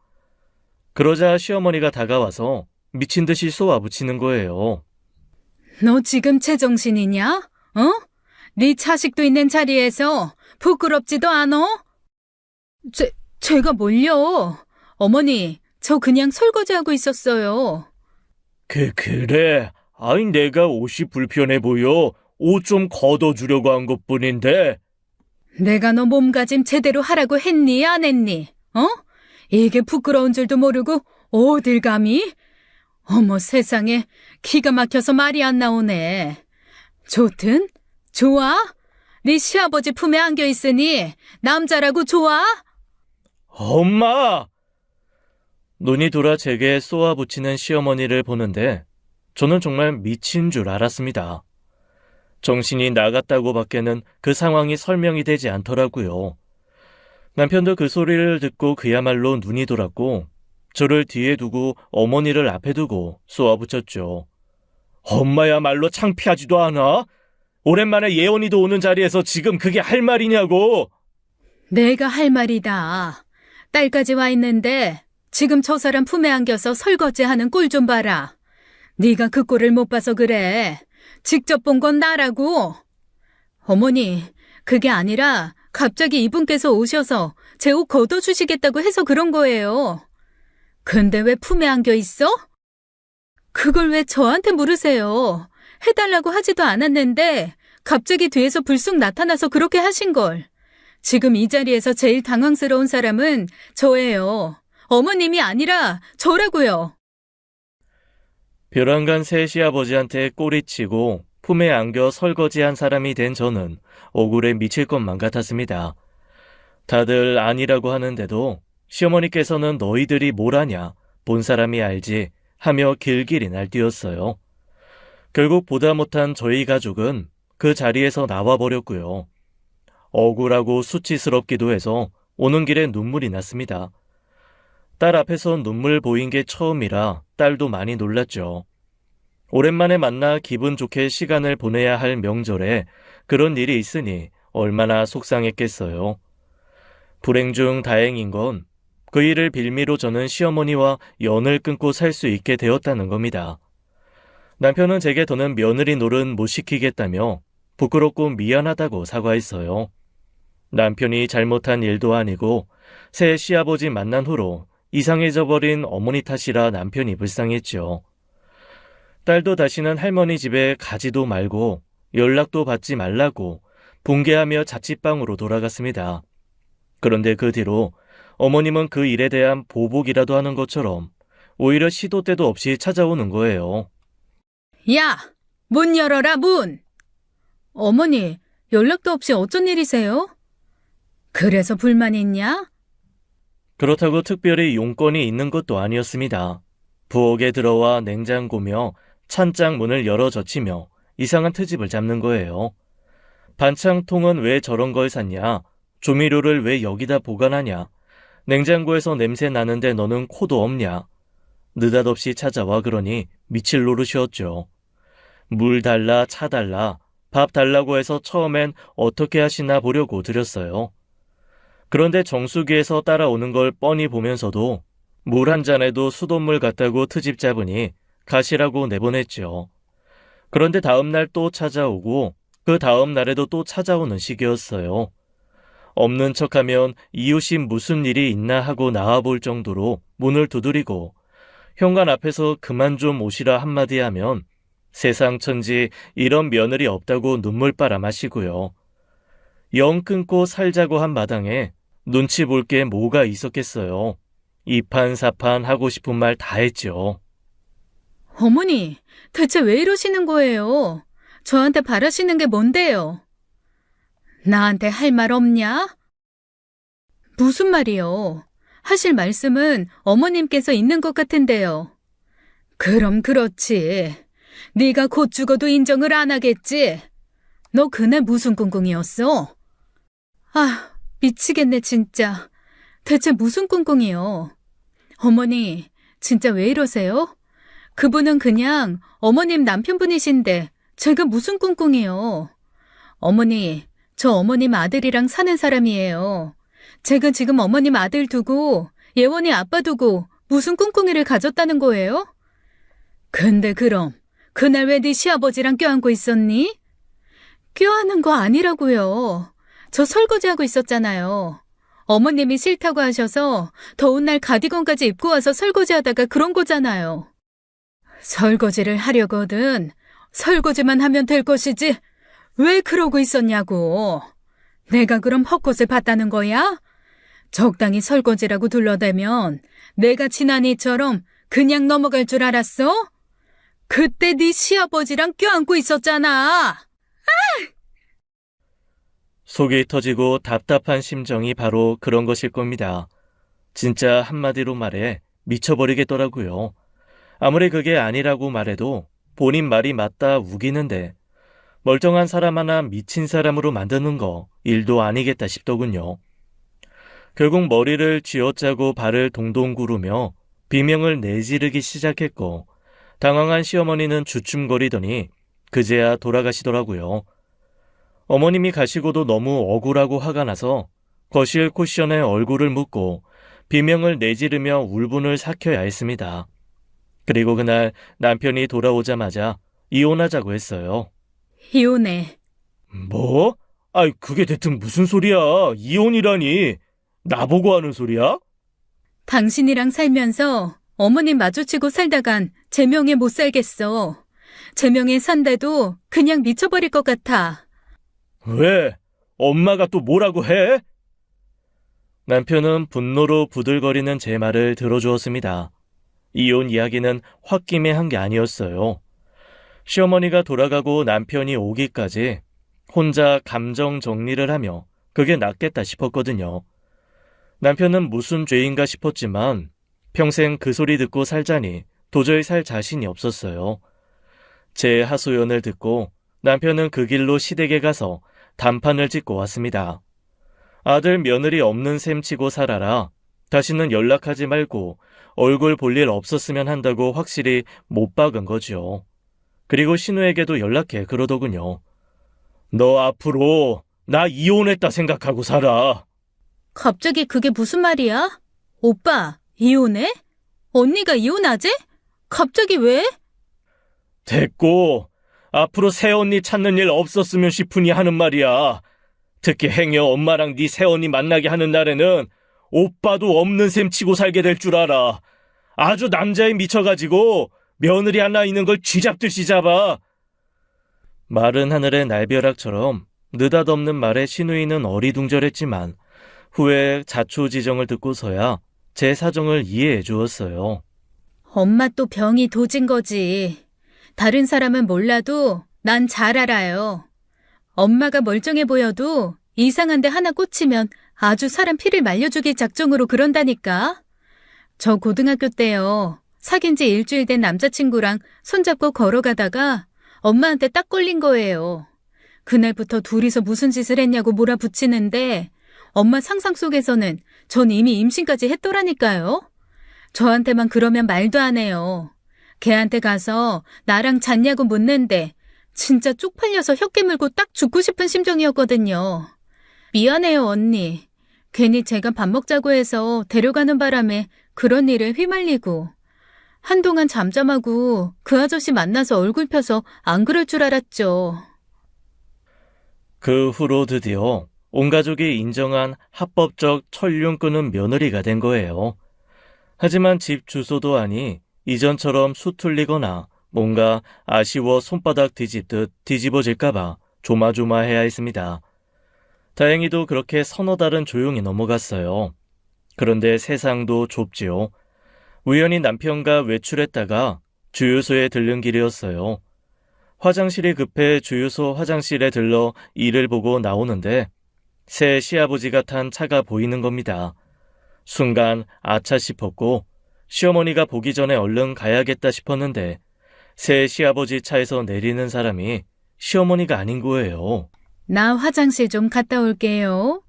그러자 시어머니가 다가와서 미친 듯이 쏘아붙이는 거예요. 너 지금 제정신이냐? 어? 네 자식도 있는 자리에서 부끄럽지도 않어? 제가 뭘요? 어머니, 저 그냥 설거지하고 있었어요. 그래. 아이, 내가 옷이 불편해 보여. 옷 좀 걷어주려고 한 것뿐인데. 내가 너 몸가짐 제대로 하라고 했니, 안 했니? 어? 이게 부끄러운 줄도 모르고 어딜 감히? 어머 세상에, 기가 막혀서 말이 안 나오네. 좋든? 좋아? 네 시아버지 품에 안겨 있으니 남자라고 좋아? 엄마! 눈이 돌아 제게 쏘아붙이는 시어머니를 보는데 저는 정말 미친 줄 알았습니다. 정신이 나갔다고 밖에는 그 상황이 설명이 되지 않더라고요. 남편도 그 소리를 듣고 그야말로 눈이 돌았고 저를 뒤에 두고 어머니를 앞에 두고 쏘아붙였죠. 엄마야말로 창피하지도 않아? 오랜만에 예원이도 오는 자리에서 지금 그게 할 말이냐고! 내가 할 말이다. 딸까지 와 있는데 지금 저 사람 품에 안겨서 설거지하는 꼴 좀 봐라. 네가 그 꼴을 못 봐서 그래. 직접 본 건 나라고. 어머니, 그게 아니라 갑자기 이분께서 오셔서 제 옷 걷어주시겠다고 해서 그런 거예요. 근데 왜 품에 안겨 있어? 그걸 왜 저한테 물으세요? 해달라고 하지도 않았는데 갑자기 뒤에서 불쑥 나타나서 그렇게 하신 걸. 지금 이 자리에서 제일 당황스러운 사람은 저예요. 어머님이 아니라 저라고요. 벼랑간 새 시아버지한테 꼬리치고 품에 안겨 설거지한 사람이 된 저는 억울해 미칠 것만 같았습니다. 다들 아니라고 하는데도 시어머니께서는 너희들이 뭘 아냐, 본 사람이 알지 하며 길길이 날뛰었어요. 결국 보다 못한 저희 가족은 그 자리에서 나와버렸고요. 억울하고 수치스럽기도 해서 오는 길에 눈물이 났습니다. 딸 앞에서 눈물 보인 게 처음이라 딸도 많이 놀랐죠. 오랜만에 만나 기분 좋게 시간을 보내야 할 명절에 그런 일이 있으니 얼마나 속상했겠어요. 불행 중 다행인 건 그 일을 빌미로 저는 시어머니와 연을 끊고 살 수 있게 되었다는 겁니다. 남편은 제게 더는 며느리 노릇 못 시키겠다며 부끄럽고 미안하다고 사과했어요. 남편이 잘못한 일도 아니고 새 시아버지 만난 후로 이상해져 버린 어머니 탓이라 남편이 불쌍했죠. 딸도 다시는 할머니 집에 가지도 말고 연락도 받지 말라고 분개하며 자취방으로 돌아갔습니다. 그런데 그 뒤로 어머님은 그 일에 대한 보복이라도 하는 것처럼 오히려 시도 때도 없이 찾아오는 거예요. 야! 문 열어라, 문! 어머니, 연락도 없이 어쩐 일이세요? 그래서 불만 있냐? 그렇다고 특별히 용건이 있는 것도 아니었습니다. 부엌에 들어와 냉장고며 찬장 문을 열어 젖히며 이상한 트집을 잡는 거예요. 반창통은 왜 저런 걸 샀냐? 조미료를 왜 여기다 보관하냐? 냉장고에서 냄새 나는데 너는 코도 없냐? 느닷없이 찾아와 그러니 미칠 노릇이었죠. 물 달라, 차 달라, 밥 달라고 해서 처음엔 어떻게 하시나 보려고 드렸어요. 그런데 정수기에서 따라오는 걸 뻔히 보면서도 물 한 잔에도 수돗물 같다고 트집 잡으니 가시라고 내보냈죠. 그런데 다음날 또 찾아오고 그 다음 날에도 또 찾아오는 시기였어요. 없는 척하면 이웃이 무슨 일이 있나 하고 나와볼 정도로 문을 두드리고 현관 앞에서 그만 좀 오시라 한마디 하면 세상 천지 이런 며느리 없다고 눈물바라 마시고요. 영 끊고 살자고 한 마당에 눈치 볼 게 뭐가 있었겠어요. 이판사판 하고 싶은 말 다 했죠. 어머니, 대체 왜 이러시는 거예요? 저한테 바라시는 게 뭔데요? 나한테 할 말 없냐? 무슨 말이요? 하실 말씀은 어머님께서 있는 것 같은데요. 그럼 그렇지. 네가 곧 죽어도 인정을 안 하겠지? 너 그날 무슨 꿍꿍이었어? 아, 미치겠네 진짜. 대체 무슨 꿍꿍이요? 어머니, 진짜 왜 이러세요? 그분은 그냥 어머님 남편분이신데 제가 무슨 꿍꿍이요? 어머니, 저 어머님 아들이랑 사는 사람이에요. 제가 지금 어머님 아들 두고 예원이 아빠 두고 무슨 꿍꿍이를 가졌다는 거예요? 근데 그럼 그날 왜 네 시아버지랑 껴안고 있었니? 껴안은 거 아니라고요. 저 설거지하고 있었잖아요. 어머님이 싫다고 하셔서 더운 날 가디건까지 입고 와서 설거지하다가 그런 거잖아요. 설거지를 하려거든 설거지만 하면 될 것이지 왜 그러고 있었냐고. 내가 그럼 헛것을 봤다는 거야? 적당히 설거지라고 둘러대면 내가 지난 이처럼 그냥 넘어갈 줄 알았어? 그때 네 시아버지랑 껴안고 있었잖아. 속이 터지고 답답한 심정이 바로 그런 것일 겁니다. 진짜 한마디로 말해 미쳐버리겠더라고요. 아무리 그게 아니라고 말해도 본인 말이 맞다 우기는데 멀쩡한 사람 하나 미친 사람으로 만드는 거 일도 아니겠다 싶더군요. 결국 머리를 쥐어짜고 발을 동동 구르며 비명을 내지르기 시작했고 당황한 시어머니는 주춤거리더니 그제야 돌아가시더라고요. 어머님이 가시고도 너무 억울하고 화가 나서 거실 쿠션에 얼굴을 묻고 비명을 내지르며 울분을 삭혀야 했습니다. 그리고 그날 남편이 돌아오자마자 이혼하자고 했어요. 이혼해. 뭐? 아이, 그게 대체 무슨 소리야? 이혼이라니. 나보고 하는 소리야? 당신이랑 살면서 어머님 마주치고 살다간 제명에 못 살겠어. 제명에 산데도 그냥 미쳐버릴 것 같아. 왜? 엄마가 또 뭐라고 해? 남편은 분노로 부들거리는 제 말을 들어주었습니다. 이혼 이야기는 홧김에 한 게 아니었어요. 시어머니가 돌아가고 남편이 오기까지 혼자 감정 정리를 하며 그게 낫겠다 싶었거든요. 남편은 무슨 죄인가 싶었지만 평생 그 소리 듣고 살자니 도저히 살 자신이 없었어요. 제 하소연을 듣고 남편은 그 길로 시댁에 가서 단판을 짓고 왔습니다. 아들 며느리 없는 셈 치고 살아라. 다시는 연락하지 말고 얼굴 볼 일 없었으면 한다고 확실히 못 박은 거죠. 그리고 신우에게도 연락해 그러더군요. 너 앞으로 나 이혼했다 생각하고 살아. 갑자기 그게 무슨 말이야? 오빠, 이혼해? 언니가 이혼하지? 갑자기 왜? 됐고 앞으로 새언니 찾는 일 없었으면 싶으니 하는 말이야. 특히 행여 엄마랑 네 새언니 만나게 하는 날에는 오빠도 없는 셈 치고 살게 될 줄 알아. 아주 남자에 미쳐가지고 며느리 하나 있는 걸 쥐잡듯이 잡아. 마른 하늘의 날벼락처럼 느닷없는 말에 시누이는 어리둥절했지만 후에 자초지정을 듣고서야 제 사정을 이해해 주었어요. 엄마 또 병이 도진 거지. 다른 사람은 몰라도 난 잘 알아요. 엄마가 멀쩡해 보여도 이상한 데 하나 꽂히면 아주 사람 피를 말려주길 작정으로 그런다니까. 저 고등학교 때요. 사귄 지 일주일 된 남자친구랑 손잡고 걸어가다가 엄마한테 딱 걸린 거예요. 그날부터 둘이서 무슨 짓을 했냐고 몰아붙이는데 엄마 상상 속에서는 전 이미 임신까지 했더라니까요. 저한테만 그러면 말도 안 해요. 걔한테 가서 나랑 잤냐고 묻는데 진짜 쪽팔려서 혀 깨물고 딱 죽고 싶은 심정이었거든요. 미안해요, 언니. 괜히 제가 밥 먹자고 해서 데려가는 바람에 그런 일에 휘말리고. 한동안 잠잠하고 그 아저씨 만나서 얼굴 펴서 안 그럴 줄 알았죠. 그 후로 드디어 온 가족이 인정한 합법적 천륜 끄는 며느리가 된 거예요. 하지만 집 주소도 아니 이전처럼 수틀리거나 뭔가 아쉬워 손바닥 뒤집듯 뒤집어질까봐 조마조마해야 했습니다. 다행히도 그렇게 서너 달은 조용히 넘어갔어요. 그런데 세상도 좁지요. 우연히 남편과 외출했다가 주유소에 들른 길이었어요. 화장실이 급해 주유소 화장실에 들러 일을 보고 나오는데 새 시아버지가 탄 차가 보이는 겁니다. 순간 아차 싶었고 시어머니가 보기 전에 얼른 가야겠다 싶었는데 새 시아버지 차에서 내리는 사람이 시어머니가 아닌 거예요. 나 화장실 좀 갔다 올게요.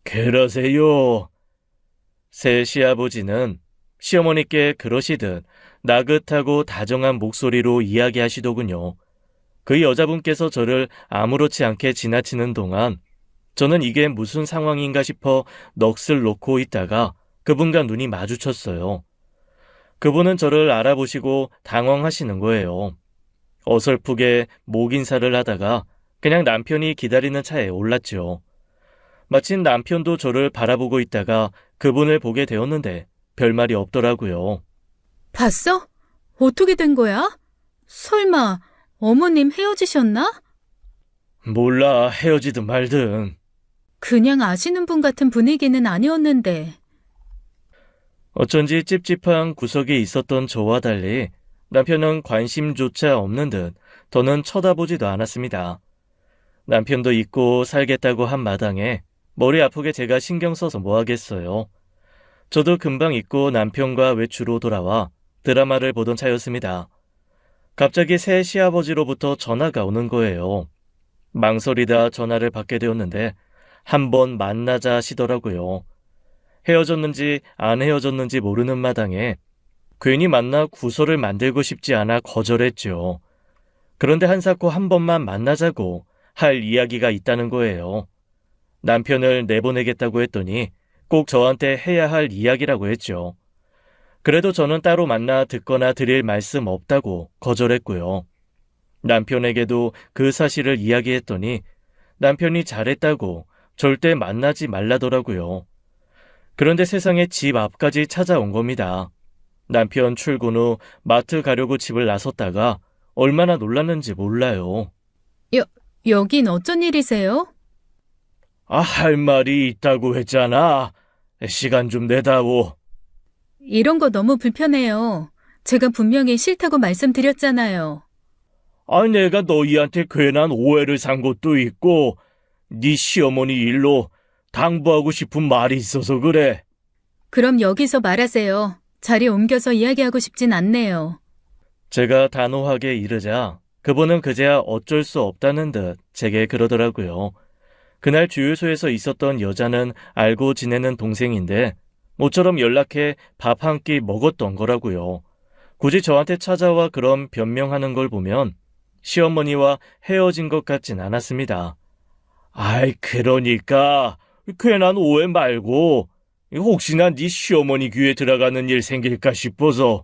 그러세요. 새 시아버지는 시어머니께 그러시듯 나긋하고 다정한 목소리로 이야기하시더군요. 그 여자분께서 저를 아무렇지 않게 지나치는 동안 저는 이게 무슨 상황인가 싶어 넋을 놓고 있다가 그분과 눈이 마주쳤어요. 그분은 저를 알아보시고 당황하시는 거예요. 어설프게 목 인사를 하다가 그냥 남편이 기다리는 차에 올랐죠. 마침 남편도 저를 바라보고 있다가 그분을 보게 되었는데 별말이 없더라고요. 봤어? 어떻게 된 거야? 설마 어머님 헤어지셨나? 몰라, 헤어지든 말든. 그냥 아시는 분 같은 분위기는 아니었는데. 어쩐지 찝찝한 구석에 있었던 저와 달리 남편은 관심조차 없는 듯 더는 쳐다보지도 않았습니다. 남편도 잊고 살겠다고 한 마당에 머리 아프게 제가 신경 써서 뭐 하겠어요. 저도 금방 잊고 남편과 외출로 돌아와 드라마를 보던 차였습니다. 갑자기 새 시아버지로부터 전화가 오는 거예요. 망설이다 전화를 받게 되었는데 한번 만나자 하시더라고요. 헤어졌는지 안 헤어졌는지 모르는 마당에 괜히 만나 구설을 만들고 싶지 않아 거절했죠. 그런데 한사코 한 번만 만나자고 할 이야기가 있다는 거예요. 남편을 내보내겠다고 했더니 꼭 저한테 해야 할 이야기라고 했죠. 그래도 저는 따로 만나 듣거나 드릴 말씀 없다고 거절했고요. 남편에게도 그 사실을 이야기했더니 남편이 잘했다고 절대 만나지 말라더라고요. 그런데 세상에 집 앞까지 찾아온 겁니다. 남편 출근 후 마트 가려고 집을 나섰다가 얼마나 놀랐는지 몰라요. 여긴 어쩐 일이세요? 할 말이 있다고 했잖아. 시간 좀 내다오. 이런 거 너무 불편해요. 제가 분명히 싫다고 말씀드렸잖아요. 내가 너희한테 괜한 오해를 산 것도 있고 네 시어머니 일로 당부하고 싶은 말이 있어서 그래. 그럼 여기서 말하세요. 자리 옮겨서 이야기하고 싶진 않네요. 제가 단호하게 이르자 그분은 그제야 어쩔 수 없다는 듯 제게 그러더라고요. 그날 주유소에서 있었던 여자는 알고 지내는 동생인데 모처럼 연락해 밥 한 끼 먹었던 거라고요. 굳이 저한테 찾아와 그런 변명하는 걸 보면 시어머니와 헤어진 것 같진 않았습니다. 그러니까 괜한 오해 말고 혹시나 네 시어머니 귀에 들어가는 일 생길까 싶어서.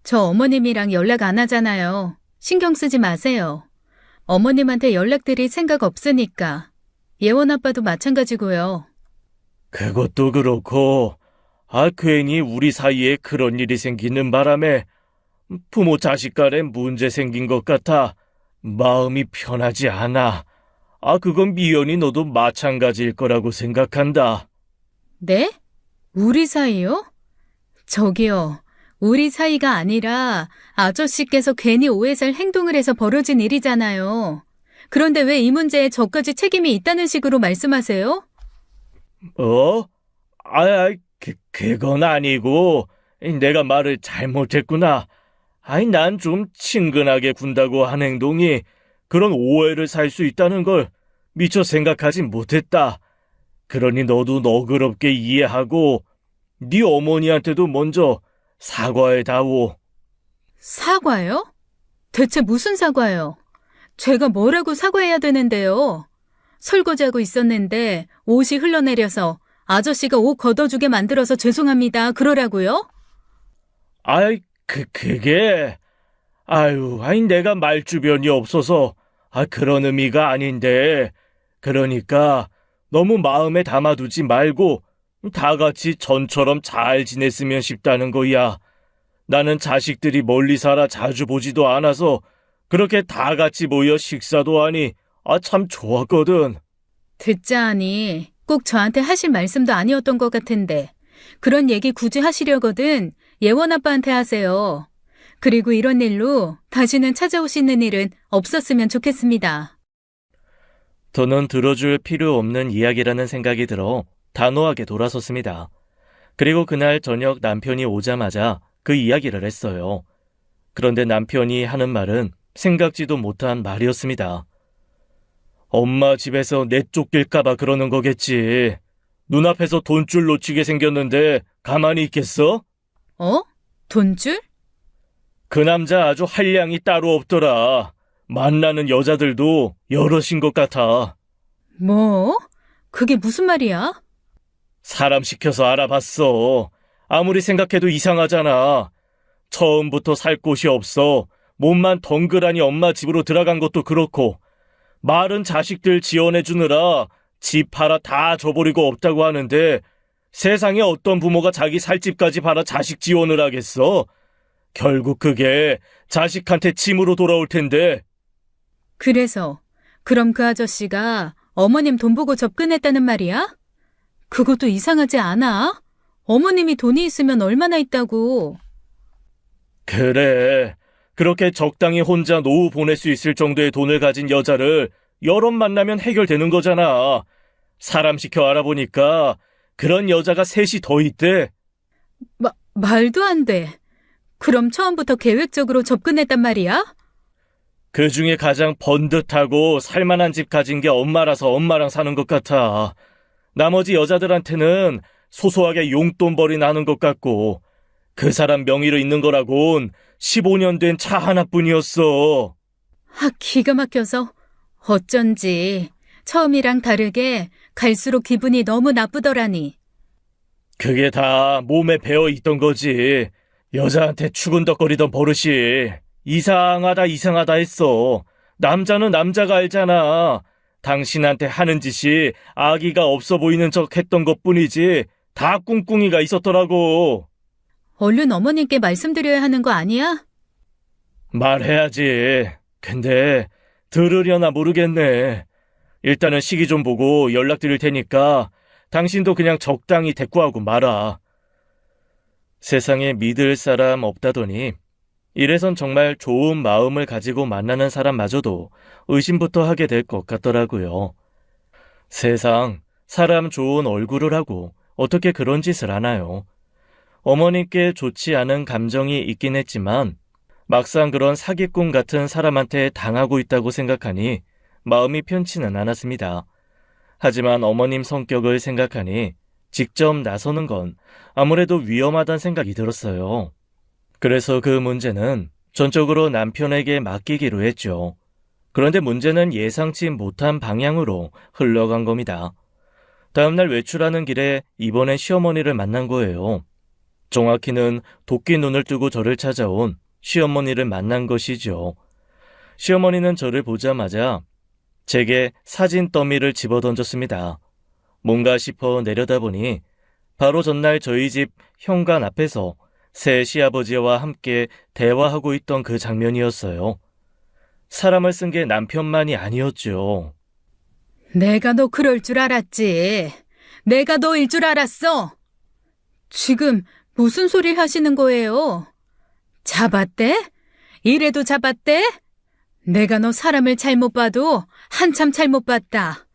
저 어머님이랑 연락 안 하잖아요. 신경 쓰지 마세요. 어머님한테 연락드릴 생각 없으니까. 예원 아빠도 마찬가지고요. 그것도 그렇고 괜히 우리 사이에 그런 일이 생기는 바람에 부모 자식 간에 문제 생긴 것 같아 마음이 편하지 않아. 그건 미연이 너도 마찬가지일 거라고 생각한다. 네? 우리 사이요? 저기요. 우리 사이가 아니라 아저씨께서 괜히 오해 살 행동을 해서 벌어진 일이잖아요. 그런데 왜 이 문제에 저까지 책임이 있다는 식으로 말씀하세요? 그건 아니고 내가 말을 잘못했구나. 난 좀 친근하게 군다고 한 행동이 그런 오해를 살 수 있다는 걸 미처 생각하지 못했다. 그러니 너도 너그럽게 이해하고 네 어머니한테도 먼저 사과해다오. 사과요? 대체 무슨 사과요? 제가 뭐라고 사과해야 되는데요? 설거지하고 있었는데 옷이 흘러내려서 아저씨가 옷 걷어주게 만들어서 죄송합니다. 그러라고요? 그게 내가 말주변이 없어서 그런 의미가 아닌데. 그러니까 너무 마음에 담아두지 말고 다 같이 전처럼 잘 지냈으면 싶다는 거야. 나는 자식들이 멀리 살아 자주 보지도 않아서 그렇게 다 같이 모여 식사도 하니 참 좋았거든. 듣자 하니 꼭 저한테 하실 말씀도 아니었던 것 같은데 그런 얘기 굳이 하시려거든 예원 아빠한테 하세요. 그리고 이런 일로 다시는 찾아오시는 일은 없었으면 좋겠습니다. 더는 들어줄 필요 없는 이야기라는 생각이 들어 단호하게 돌아섰습니다. 그리고 그날 저녁 남편이 오자마자 그 이야기를 했어요. 그런데 남편이 하는 말은 생각지도 못한 말이었습니다. 엄마 집에서 내쫓길까봐 그러는 거겠지. 눈앞에서 돈줄 놓치게 생겼는데 가만히 있겠어? 돈줄? 그 남자 아주 한량이 따로 없더라. 만나는 여자들도 여럿인 것 같아. 뭐? 그게 무슨 말이야? 사람 시켜서 알아봤어. 아무리 생각해도 이상하잖아. 처음부터 살 곳이 없어 몸만 덩그라니 엄마 집으로 들어간 것도 그렇고 말은 자식들 지원해주느라 집 팔아 다 줘버리고 없다고 하는데 세상에 어떤 부모가 자기 살 집까지 팔아 자식 지원을 하겠어? 결국 그게 자식한테 짐으로 돌아올 텐데. 그래서 그럼 그 아저씨가 어머님 돈 보고 접근했다는 말이야? 그것도 이상하지 않아? 어머님이 돈이 있으면 얼마나 있다고. 그래. 그렇게 적당히 혼자 노후 보낼 수 있을 정도의 돈을 가진 여자를 여럿 만나면 해결되는 거잖아. 사람 시켜 알아보니까 그런 여자가 셋이 더 있대. 말도 안 돼. 그럼 처음부터 계획적으로 접근했단 말이야? 그 중에 가장 번듯하고 살만한 집 가진 게 엄마라서 엄마랑 사는 것 같아. 나머지 여자들한테는 소소하게 용돈벌이 나는 것 같고 그 사람 명의로 있는 거라곤 15년 된 차 하나뿐이었어. 기가 막혀서 어쩐지 처음이랑 다르게 갈수록 기분이 너무 나쁘더라니. 그게 다 몸에 배어 있던 거지. 여자한테 추근덕거리던 버릇이 이상하다 했어. 남자는 남자가 알잖아. 당신한테 하는 짓이 아기가 없어 보이는 척 했던 것뿐이지 다 꿍꿍이가 있었더라고. 얼른 어머님께 말씀드려야 하는 거 아니야? 말해야지. 근데 들으려나 모르겠네. 일단은 시기 좀 보고 연락드릴 테니까 당신도 그냥 적당히 대꾸하고 말아. 세상에 믿을 사람 없다더니 이래선 정말 좋은 마음을 가지고 만나는 사람마저도 의심부터 하게 될 것 같더라고요. 세상 사람 좋은 얼굴을 하고 어떻게 그런 짓을 하나요? 어머님께 좋지 않은 감정이 있긴 했지만 막상 그런 사기꾼 같은 사람한테 당하고 있다고 생각하니 마음이 편치는 않았습니다. 하지만 어머님 성격을 생각하니 직접 나서는 건 아무래도 위험하다는 생각이 들었어요. 그래서 그 문제는 전적으로 남편에게 맡기기로 했죠. 그런데 문제는 예상치 못한 방향으로 흘러간 겁니다. 다음날 외출하는 길에 이번에 시어머니를 만난 거예요. 정확히는 도끼 눈을 뜨고 저를 찾아온 시어머니를 만난 것이죠. 시어머니는 저를 보자마자 제게 사진 더미를 집어던졌습니다. 뭔가 싶어 내려다보니 바로 전날 저희 집 현관 앞에서 새 시아버지와 함께 대화하고 있던 그 장면이었어요. 사람을 쓴 게 남편만이 아니었죠. 내가 너 그럴 줄 알았지. 내가 너일 줄 알았어. 지금 무슨 소리 하시는 거예요? 잡았대? 이래도 잡았대? 내가 너 사람을 잘못 봐도 한참 잘못 봤다.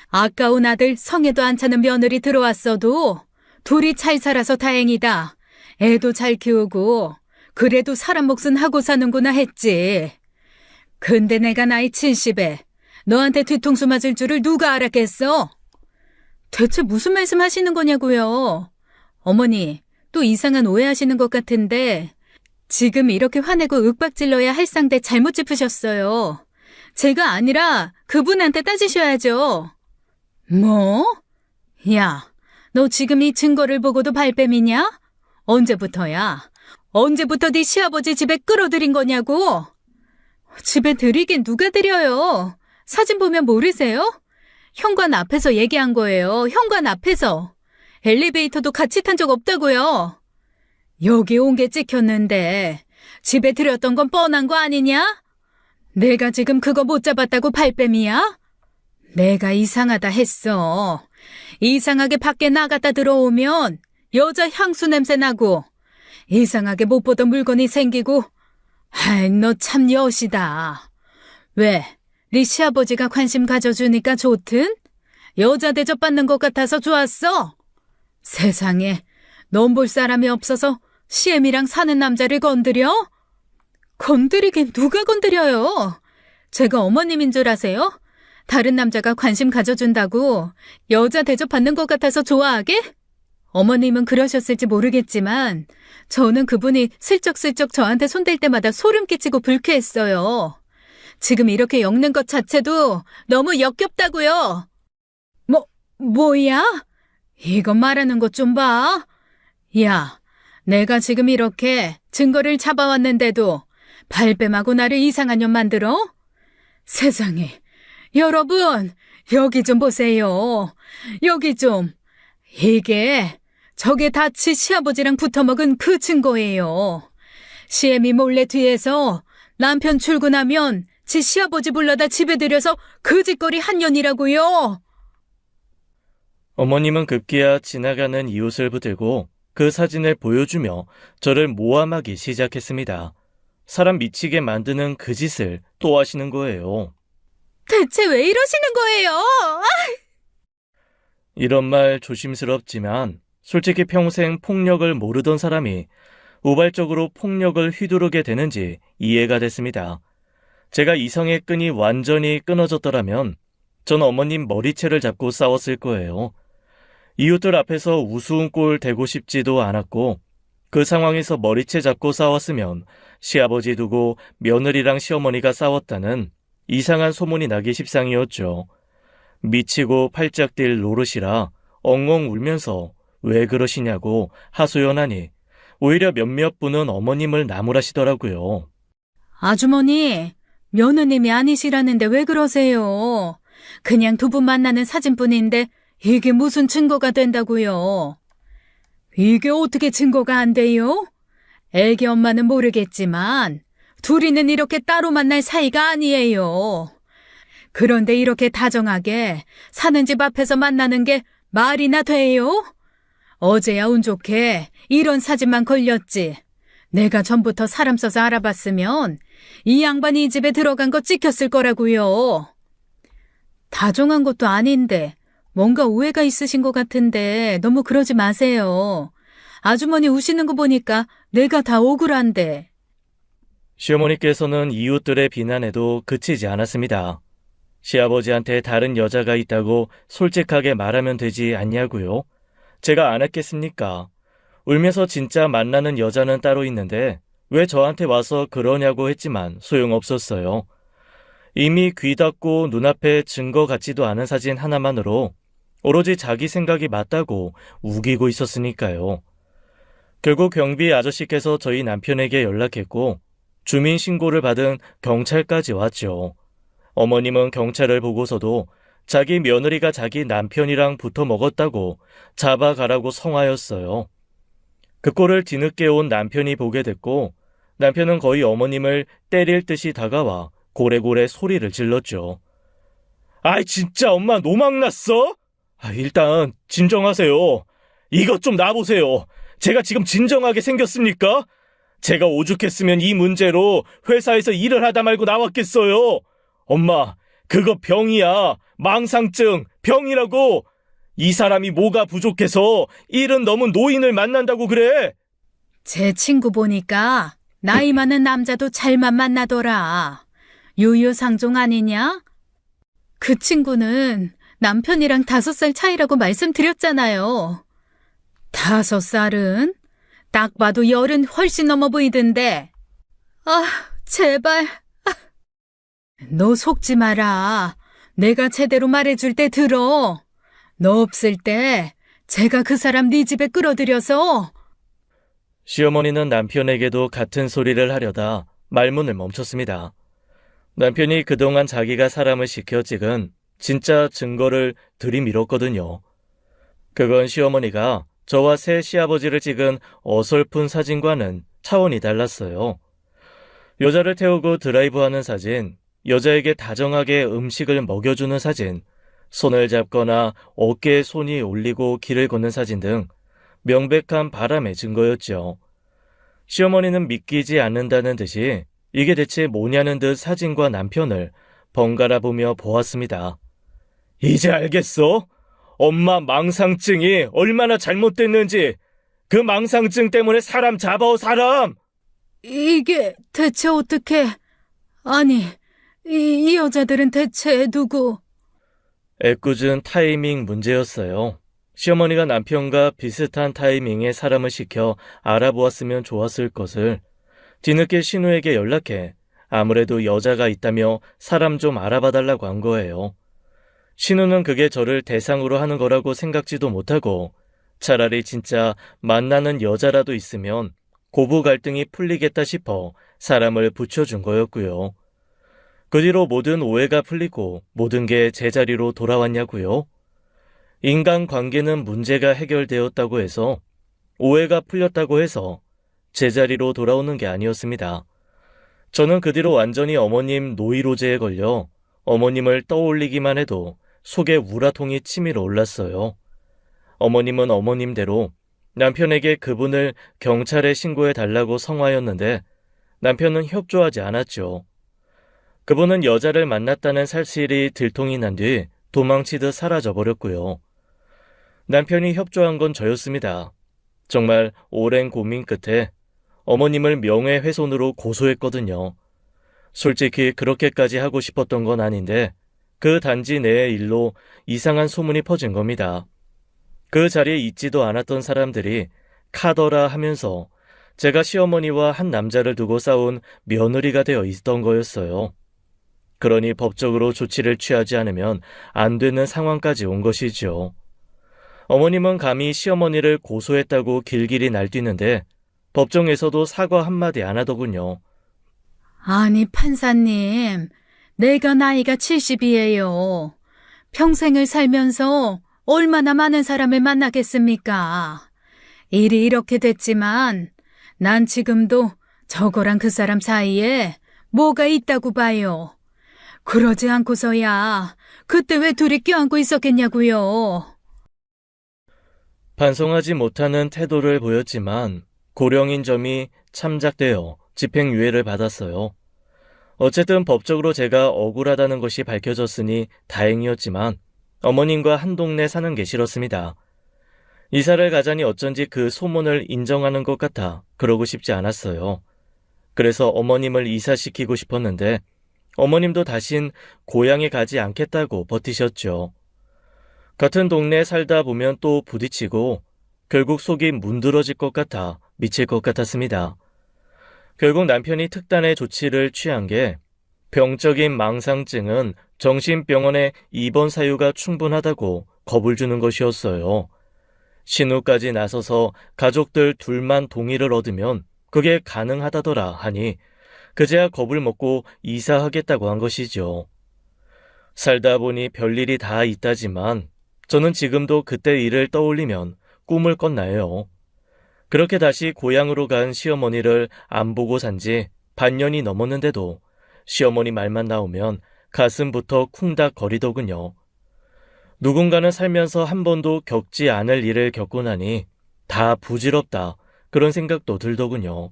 아까운 아들 성에도 안 차는 며느리 들어왔어도 둘이 잘 살아서 다행이다. 애도 잘 키우고 그래도 사람 몫은 하고 사는구나 했지. 근데 내가 나이 70에 너한테 뒤통수 맞을 줄을 누가 알았겠어? 대체 무슨 말씀 하시는 거냐고요? 어머니, 또 이상한 오해하시는 것 같은데 지금 이렇게 화내고 윽박질러야 할 상대 잘못 짚으셨어요. 제가 아니라 그분한테 따지셔야죠. 뭐? 야, 너 지금 이 증거를 보고도 발뺌이냐? 언제부터야? 언제부터 네 시아버지 집에 끌어들인 거냐고? 집에 들이긴 누가 들여요? 사진 보면 모르세요? 현관 앞에서 얘기한 거예요. 현관 앞에서. 엘리베이터도 같이 탄 적 없다고요. 여기 온 게 찍혔는데 집에 들였던 건 뻔한 거 아니냐? 내가 지금 그거 못 잡았다고 발뺌이야? 내가 이상하다 했어. 이상하게 밖에 나갔다 들어오면 여자 향수 냄새 나고 이상하게 못 보던 물건이 생기고 아이, 너 참 여시다. 왜? 네 시아버지가 관심 가져주니까 좋든? 여자 대접받는 것 같아서 좋았어? 세상에, 넌 볼 사람이 없어서 시엠이랑 사는 남자를 건드려? 건드리긴 누가 건드려요? 제가 어머님인 줄 아세요? 다른 남자가 관심 가져준다고 여자 대접받는 것 같아서 좋아하게? 어머님은 그러셨을지 모르겠지만 저는 그분이 슬쩍슬쩍 저한테 손댈 때마다 소름 끼치고 불쾌했어요. 지금 이렇게 엮는 것 자체도 너무 역겹다고요. 뭐야? 이거 말하는 것 좀 봐. 야, 내가 지금 이렇게 증거를 잡아왔는데도 발뺌하고 나를 이상한 년 만들어? 세상에. 여러분, 여기 좀 보세요. 여기 좀. 이게 저게 다치 시아버지랑 붙어먹은 그 증거예요. 시엠이 몰래 뒤에서 남편 출근하면 지 시아버지 불러다 집에 들여서 거짓거리 한 년이라고요. 어머님은 급기야 지나가는 이웃을 붙들고 그 사진을 보여주며 저를 모함하기 시작했습니다. 사람 미치게 만드는 그 짓을 또 하시는 거예요. 대체 왜 이러시는 거예요? 이런 말 조심스럽지만 솔직히 평생 폭력을 모르던 사람이 우발적으로 폭력을 휘두르게 되는지 이해가 됐습니다. 제가 이성의 끈이 완전히 끊어졌더라면 전 어머님 머리채를 잡고 싸웠을 거예요. 이웃들 앞에서 우스운 꼴 대고 싶지도 않았고 그 상황에서 머리채 잡고 싸웠으면 시아버지 두고 며느리랑 시어머니가 싸웠다는 이상한 소문이 나기 십상이었죠. 미치고 팔짝 뛸 노릇이라 엉엉 울면서 왜 그러시냐고 하소연하니 오히려 몇몇 분은 어머님을 나무라시더라고요. 아주머니, 며느님이 아니시라는데 왜 그러세요? 그냥 두 분 만나는 사진뿐인데 이게 무슨 증거가 된다고요? 이게 어떻게 증거가 안 돼요? 애기 엄마는 모르겠지만 둘이는 이렇게 따로 만날 사이가 아니에요. 그런데 이렇게 다정하게 사는 집 앞에서 만나는 게 말이나 돼요? 어제야 운 좋게 이런 사진만 걸렸지. 내가 전부터 사람 써서 알아봤으면 이 양반이 이 집에 들어간 거 찍혔을 거라고요. 다정한 것도 아닌데 뭔가 오해가 있으신 것 같은데 너무 그러지 마세요. 아주머니 우시는 거 보니까 내가 다 억울한데. 시어머니께서는 이웃들의 비난에도 그치지 않았습니다. 시아버지한테 다른 여자가 있다고 솔직하게 말하면 되지 않냐고요? 제가 안 했겠습니까? 울면서 진짜 만나는 여자는 따로 있는데 왜 저한테 와서 그러냐고 했지만 소용없었어요. 이미 귀 닫고 눈앞에 증거 같지도 않은 사진 하나만으로 오로지 자기 생각이 맞다고 우기고 있었으니까요. 결국 경비 아저씨께서 저희 남편에게 연락했고 주민 신고를 받은 경찰까지 왔죠. 어머님은 경찰을 보고서도 자기 며느리가 자기 남편이랑 붙어 먹었다고 잡아가라고 성하였어요. 그 꼴을 뒤늦게 온 남편이 보게 됐고 남편은 거의 어머님을 때릴 듯이 다가와 고래고래 소리를 질렀죠. 아이 진짜 엄마 노망났어? 일단 진정하세요. 이것 좀 놔보세요. 제가 지금 진정하게 생겼습니까? 제가 오죽했으면 이 문제로 회사에서 일을 하다 말고 나왔겠어요. 엄마, 그거 병이야. 망상증, 병이라고. 이 사람이 뭐가 부족해서 일은 넘은 노인을 만난다고 그래. 제 친구 보니까 나이 많은 남자도 잘만 만나더라. 유유상종 아니냐? 그 친구는 남편이랑 5살 차이라고 말씀드렸잖아요. 5살은? 딱 봐도 10은 훨씬 넘어 보이던데. 제발. 너 속지 마라. 내가 제대로 말해줄 때 들어. 너 없을 때 제가 그 사람 네 집에 끌어들여서. 시어머니는 남편에게도 같은 소리를 하려다 말문을 멈췄습니다. 남편이 그동안 자기가 사람을 시켜 찍은 진짜 증거를 들이밀었거든요. 그건 시어머니가 저와 새 시아버지를 찍은 어설픈 사진과는 차원이 달랐어요. 여자를 태우고 드라이브하는 사진, 여자에게 다정하게 음식을 먹여주는 사진, 손을 잡거나 어깨에 손이 올리고 길을 걷는 사진 등 명백한 바람의 증거였죠. 시어머니는 믿기지 않는다는 듯이 이게 대체 뭐냐는 듯 사진과 남편을 번갈아 보며 보았습니다. 이제 알겠어? 엄마 망상증이 얼마나 잘못됐는지. 그 망상증 때문에 사람 잡아오 사람. 이게 대체 어떻게... 아니, 이 여자들은 대체 누구... 애꿎은 타이밍 문제였어요. 시어머니가 남편과 비슷한 타이밍에 사람을 시켜 알아보았으면 좋았을 것을 뒤늦게 신우에게 연락해 아무래도 여자가 있다며 사람 좀 알아봐달라고 한 거예요. 신우는 그게 저를 대상으로 하는 거라고 생각지도 못하고 차라리 진짜 만나는 여자라도 있으면 고부 갈등이 풀리겠다 싶어 사람을 붙여준 거였고요. 그 뒤로 모든 오해가 풀리고 모든 게 제자리로 돌아왔냐고요? 인간관계는 문제가 해결되었다고 해서 오해가 풀렸다고 해서 제자리로 돌아오는 게 아니었습니다. 저는 그 뒤로 완전히 어머님 노이로제에 걸려 어머님을 떠올리기만 해도 속에 우라통이 치밀어 올랐어요. 어머님은 어머님대로 남편에게 그분을 경찰에 신고해 달라고 성화였는데 남편은 협조하지 않았죠. 그분은 여자를 만났다는 사실이 들통이 난 뒤 도망치듯 사라져버렸고요. 남편이 협조한 건 저였습니다. 정말 오랜 고민 끝에 어머님을 명예훼손으로 고소했거든요. 솔직히 그렇게까지 하고 싶었던 건 아닌데 그 단지 내의 일로 이상한 소문이 퍼진 겁니다. 그 자리에 있지도 않았던 사람들이 카더라 하면서 제가 시어머니와 한 남자를 두고 싸운 며느리가 되어 있던 거였어요. 그러니 법적으로 조치를 취하지 않으면 안 되는 상황까지 온 것이죠. 어머님은 감히 시어머니를 고소했다고 길길이 날뛰는데 법정에서도 사과 한마디 안 하더군요. 아니, 판사님, 내가 나이가 70이에요. 평생을 살면서 얼마나 많은 사람을 만나겠습니까? 일이 이렇게 됐지만 난 지금도 저거랑 그 사람 사이에 뭐가 있다고 봐요. 그러지 않고서야 그때 왜 둘이 껴안고 있었겠냐고요. 반성하지 못하는 태도를 보였지만 고령인 점이 참작되어 집행유예를 받았어요. 어쨌든 법적으로 제가 억울하다는 것이 밝혀졌으니 다행이었지만 어머님과 한 동네 사는 게 싫었습니다. 이사를 가자니 어쩐지 그 소문을 인정하는 것 같아 그러고 싶지 않았어요. 그래서 어머님을 이사시키고 싶었는데 어머님도 다신 고향에 가지 않겠다고 버티셨죠. 같은 동네에 살다 보면 또 부딪히고 결국 속이 문드러질 것 같아 미칠 것 같았습니다. 결국 남편이 특단의 조치를 취한 게 병적인 망상증은 정신병원에 입원 사유가 충분하다고 겁을 주는 것이었어요. 신우까지 나서서 가족들 둘만 동의를 얻으면 그게 가능하다더라 하니 그제야 겁을 먹고 이사하겠다고 한 것이죠. 살다 보니 별일이 다 있다지만 저는 지금도 그때 일을 떠올리면 꿈을 꿨나요. 그렇게 다시 고향으로 간 시어머니를 안 보고 산지 반년이 넘었는데도 시어머니 말만 나오면 가슴부터 쿵닥거리더군요. 누군가는 살면서 한 번도 겪지 않을 일을 겪고 나니 다 부질없다 그런 생각도 들더군요.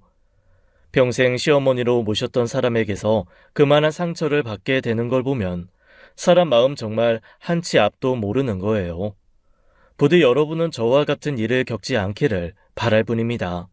평생 시어머니로 모셨던 사람에게서 그만한 상처를 받게 되는 걸 보면 사람 마음 정말 한치 앞도 모르는 거예요. 부디 여러분은 저와 같은 일을 겪지 않기를 바랄 뿐입니다.